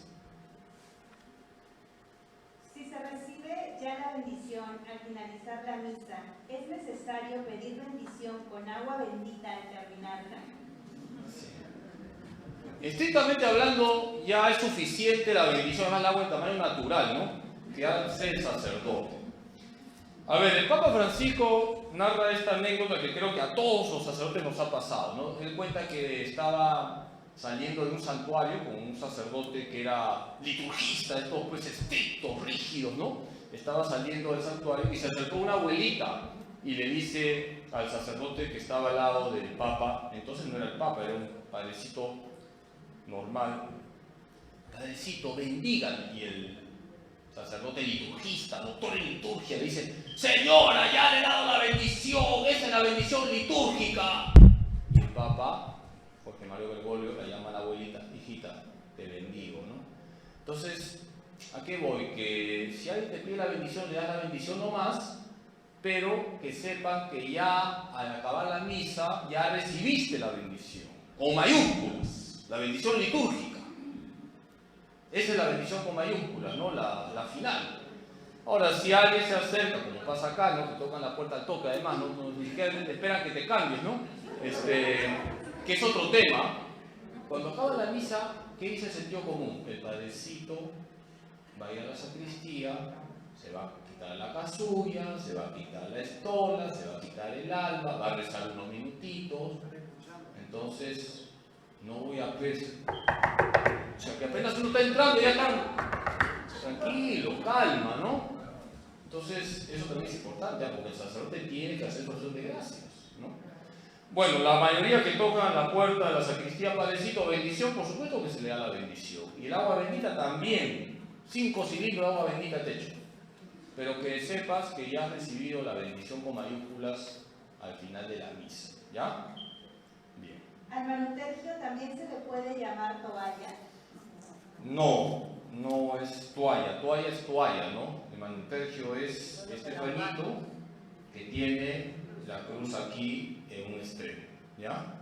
Si se recibe ya la bendición al finalizar la misa, ¿es necesario pedir bendición con agua bendita al terminarla? Sí. Estrictamente hablando, ya es suficiente la bendición, además el agua de tamaño natural, ¿no? Que hace el sacerdote. A ver, el Papa Francisco narra esta anécdota que creo que a todos los sacerdotes nos ha pasado, ¿no? Él cuenta que estaba saliendo de un santuario con un sacerdote que era liturgista, estos pues estrictos, rígidos, ¿no? Estaba saliendo del santuario y se acercó una abuelita y le dice al sacerdote que estaba al lado del Papa, entonces no era el Papa, era un padrecito normal, Padrecito, bendigan, y el sacerdote liturgista, doctor en liturgia, le dice, señora, ya le he dado la bendición, esa es la bendición litúrgica. Y el Papa, Jorge Mario Bergoglio, la llama a la abuelita, hijita, te bendigo, ¿no? Entonces, ¿a qué voy? Que si alguien te pide la bendición, le das la bendición nomás, pero que sepan que ya al acabar la misa, ya recibiste la bendición, con mayúsculas, la bendición litúrgica. Esa es la bendición con mayúsculas, ¿no? La final. Ahora, si alguien se acerca, como pasa acá, ¿no? Que tocan la puerta al toque, además, no ni siquiera esperan que te cambies, ¿no? Que es otro tema. Cuando acaba la misa, ¿qué dice el sentido común? El padrecito va a ir a la sacristía, se va a quitar la casulla, se va a quitar la estola, se va a quitar el alba, va a rezar unos minutitos. Entonces, no voy a pues, o sea, que apenas uno está entrando, ya están tranquilo, calma, ¿no? Entonces, eso también es importante, porque el sacerdote tiene que hacer acción de gracias, ¿no? Bueno, la mayoría que tocan la puerta de la sacristía, padrecito, bendición, por supuesto que se le da la bendición. Y el agua bendita también, 5 cilindros de agua bendita te echo. Pero que sepas que ya has recibido la bendición con mayúsculas al final de la misa, ¿ya? Bien. ¿Al manutergio también se le puede llamar toalla? No, no es toalla, toalla es toalla, ¿no? El manutergio es este pañito que tiene la cruz aquí en un extremo, ¿ya?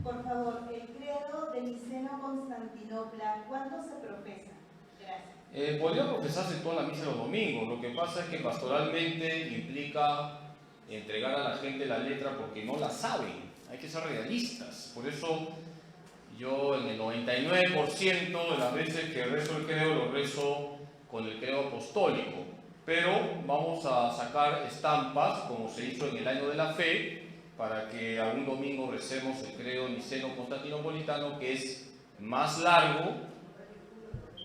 Por favor, el credo de Niceno-Constantinopla, ¿cuándo se profesa? Gracias. Podría profesarse toda la misa los domingos. Lo que pasa es que pastoralmente implica entregar a la gente la letra porque no la saben. Hay que ser realistas. Por eso yo en el 99% de las veces que rezo el credo lo rezo con el credo apostólico. Pero vamos a sacar estampas, como se hizo en el Año de la Fe, para que algún domingo recemos el credo niceno-constantinopolitano, que es más largo,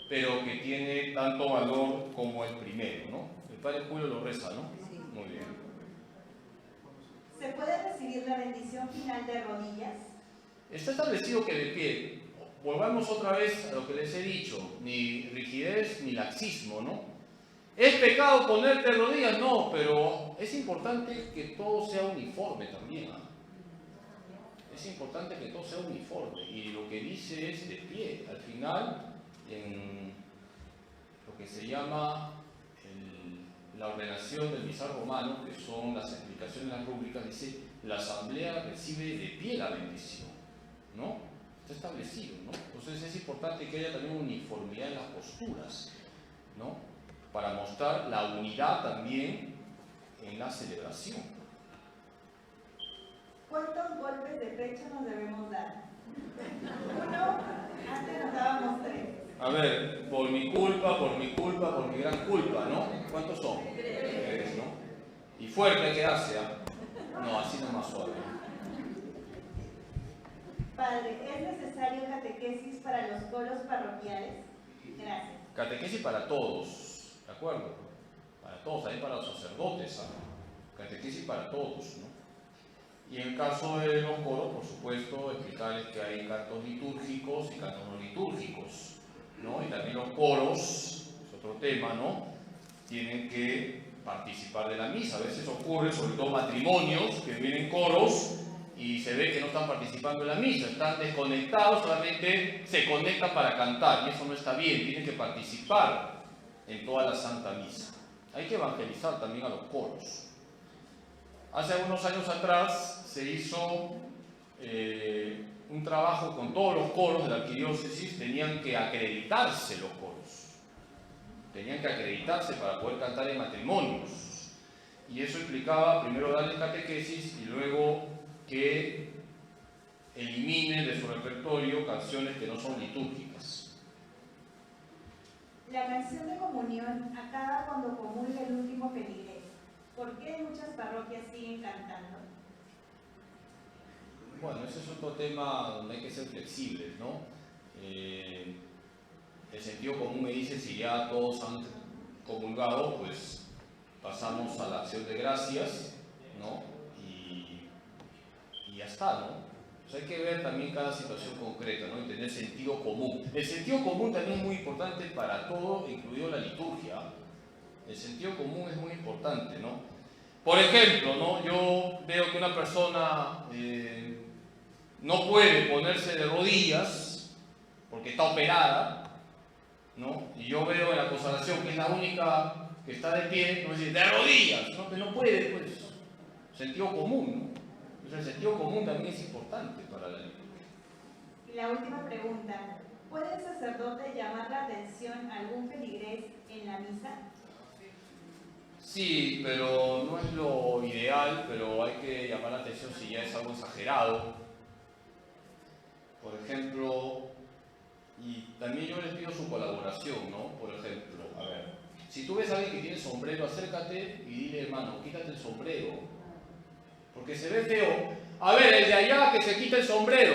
pero que tiene tanto valor como el primero, ¿no? El Padre Julio lo reza, ¿no? Sí. Muy bien. ¿Se puede recibir la bendición final de rodillas? Está establecido que de pie. Volvamos otra vez a lo que les he dicho, ni rigidez ni laxismo, ¿no? ¿Es pecado ponerte rodillas? No, pero es importante que todo sea uniforme también, ¿eh? Es importante que todo sea uniforme, y lo que dice es de pie. Al final, en lo que se llama la ordenación del misal romano, que son las explicaciones de las rúbricas, dice: la asamblea recibe de pie la bendición, ¿no? Está establecido, ¿no? Entonces es importante que haya también uniformidad en las posturas, ¿no? Para mostrar la unidad también en la celebración. ¿Cuántos golpes de pecho nos debemos dar? Uno, antes nos dábamos 3. A ver, por mi culpa, por mi culpa, por mi gran culpa, ¿no? ¿Cuántos son? 3, ¿no? Y fuerte hay que darse, ¿ah? No, así no es más suave. Padre, ¿es necesario catequesis para los coros parroquiales? Gracias. Catequesis para todos, ¿de acuerdo? Para todos, también para los sacerdotes, ¿sabes? Catequesis para todos, ¿no? Y en el caso de los coros, por supuesto, explicarles que hay cantos litúrgicos y cantos no litúrgicos, ¿no? Y también los coros, es otro tema, ¿no? Tienen que participar de la misa. A veces ocurre, sobre todo matrimonios, que vienen coros y se ve que no están participando en la misa, están desconectados, solamente se conectan para cantar, y eso no está bien, tienen que participar en toda la Santa Misa. Hay que evangelizar también a los coros. Hace algunos años atrás se hizo un trabajo con todos los coros de la arquidiócesis. Tenían que acreditarse los coros, tenían que acreditarse para poder cantar en matrimonios, y eso implicaba primero darles catequesis y luego que eliminen de su repertorio canciones que no son litúrgicas. La canción de comunión acaba cuando comulga el último feligrés. ¿Por qué muchas parroquias siguen cantando? Bueno, ese es otro tema donde hay que ser flexibles, ¿no? El sentido común me dice: si ya todos han comulgado, pues pasamos a la acción de gracias, ¿no? Y ya está, ¿no? Pues hay que ver también cada situación concreta, ¿no? Y tener sentido común. El sentido común también es muy importante para todo, incluido la liturgia. El sentido común es muy importante, ¿no? Por ejemplo, ¿no? Yo veo que una persona no puede ponerse de rodillas porque está operada, ¿no? Y yo veo en la consagración que es la única que está de pie, no decir de rodillas, ¿no? Que no puede, pues. Sentido común, ¿no? Entonces el sentido común también es importante para la liturgia. Y la última pregunta: ¿puede el sacerdote llamar la atención a algún feligrés en la misa? Sí, pero no es lo ideal, pero hay que llamar la atención si ya es algo exagerado. Por ejemplo, y también yo les pido su colaboración, ¿no? Por ejemplo, a ver, si tú ves a alguien que tiene sombrero, acércate y dile: hermano, quítate el sombrero, porque se ve feo. A ver, el de allá que se quita el sombrero.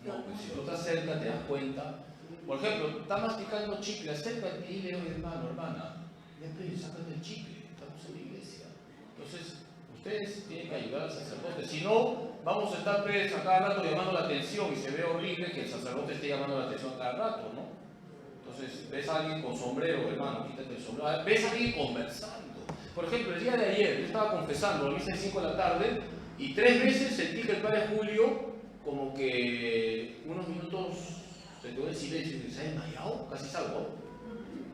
No, pues si tú te acercas te das cuenta. Por ejemplo, está masticando chicle, acércate y dile: oye, hermano, hermana, ya sácate el chicle, estamos en la iglesia. Entonces, ustedes tienen que ayudar al sacerdote, si no, vamos a estar a cada rato llamando la atención, y se ve horrible que el sacerdote esté llamando la atención a cada rato, ¿no? Entonces, ves a alguien con sombrero, hermano, quítate el sombrero. Ves a alguien conversando. Por ejemplo, el día de ayer, yo estaba confesando a la misa de 5 de la tarde, y 3 veces sentí que el Padre Julio, como que unos minutos se quedó en silencio, y se ha desmayado, casi salgo.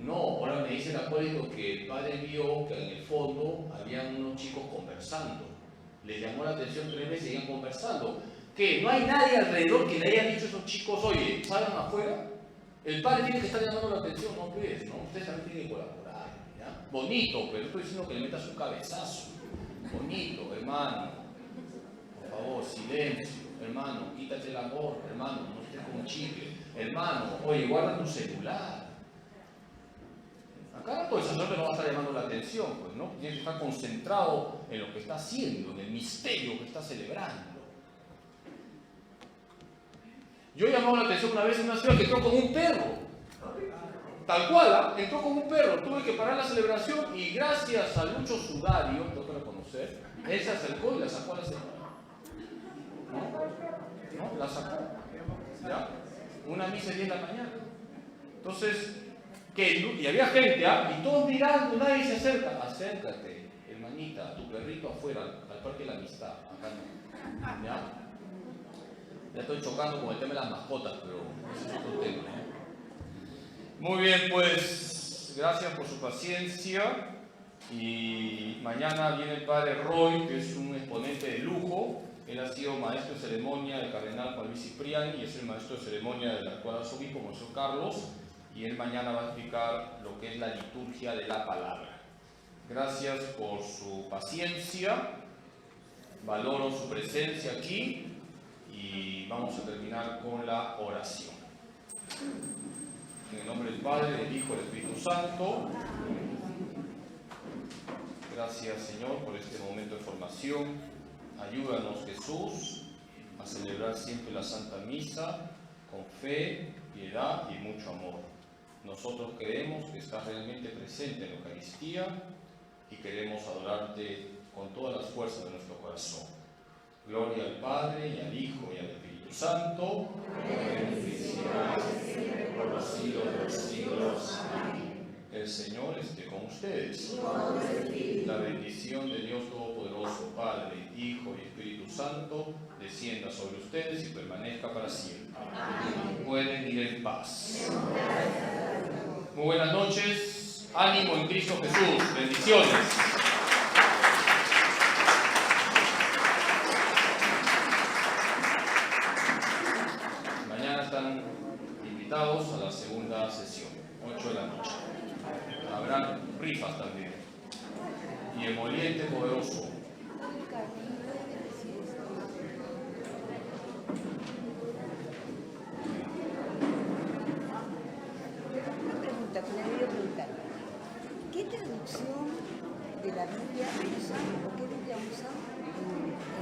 No, ahora me dice el acólito que el padre vio que en el fondo habían unos chicos conversando. Les llamó la atención 3 veces y seguían conversando. ¿Qué? ¿No hay nadie alrededor que le haya dicho a esos chicos, oye, salgan afuera? El padre tiene que estar llamando la atención, no pues, ¿no? Ustedes también tienen que colaborar, ¿ya? Bonito, pero estoy diciendo que le metas un cabezazo. Bonito, hermano. Por favor, silencio. Hermano, quítate la gorra, hermano, no estés con chicle. Hermano, oye, guarda tu celular. Acá todo el sacerdote no va a estar llamando la atención, pues, ¿no? Tiene que estar concentrado en lo que está haciendo, en el misterio que está celebrando. Yo he llamado la atención una vez en una ciudad que entró con un perro. Tal cual, ¿eh? Entró con un perro. Tuve que parar la celebración y gracias al mucho sudario, tengo que reconocer, él se acercó y la sacó a la señora. ¿No? La sacó. ¿Ya? Una misa de 10 de la mañana. Entonces, y había gente, ¿ah? Y todos mirando, nadie se acerca. Acércate, hermanita, tu perrito afuera, al parque de la amistad. Acá no. ¿Ya? Ya estoy chocando con el tema de las mascotas, pero ese es otro tema, ¿eh? Muy bien, pues, gracias por su paciencia. Y mañana viene el padre Roy, que es un exponente de lujo. Él ha sido maestro de ceremonia del cardenal Juan Luis Cipriani y es el maestro de ceremonia del actual arzobispo, Monseñor Carlos. Y él mañana va a explicar lo que es la liturgia de la palabra. Gracias por su paciencia. Valoro su presencia aquí. Y vamos a terminar con la oración. En el nombre del Padre, del Hijo y del Espíritu Santo. Gracias, Señor, por este momento de formación. Ayúdanos, Jesús, a celebrar siempre la Santa Misa con fe, piedad y mucho amor. Nosotros creemos que estás realmente presente en la Eucaristía y queremos adorarte con todas las fuerzas de nuestro corazón. Gloria al Padre, y al Hijo, y al Espíritu Santo. Siempre por los siglos de los siglos. Amén. El Señor esté con ustedes. La bendición de Dios Todopoderoso, Padre, Hijo y Espíritu Santo, descienda sobre ustedes y permanezca para siempre. Amén. Pueden ir en paz. Muy buenas noches. Ánimo en Cristo Jesús. Bendiciones. Están invitados a la segunda sesión, 8 de la noche. Habrá rifas también. Y emoliente poderoso. Una pregunta que le voy a preguntar. ¿Qué traducción de la Biblia usan o qué Biblia usan en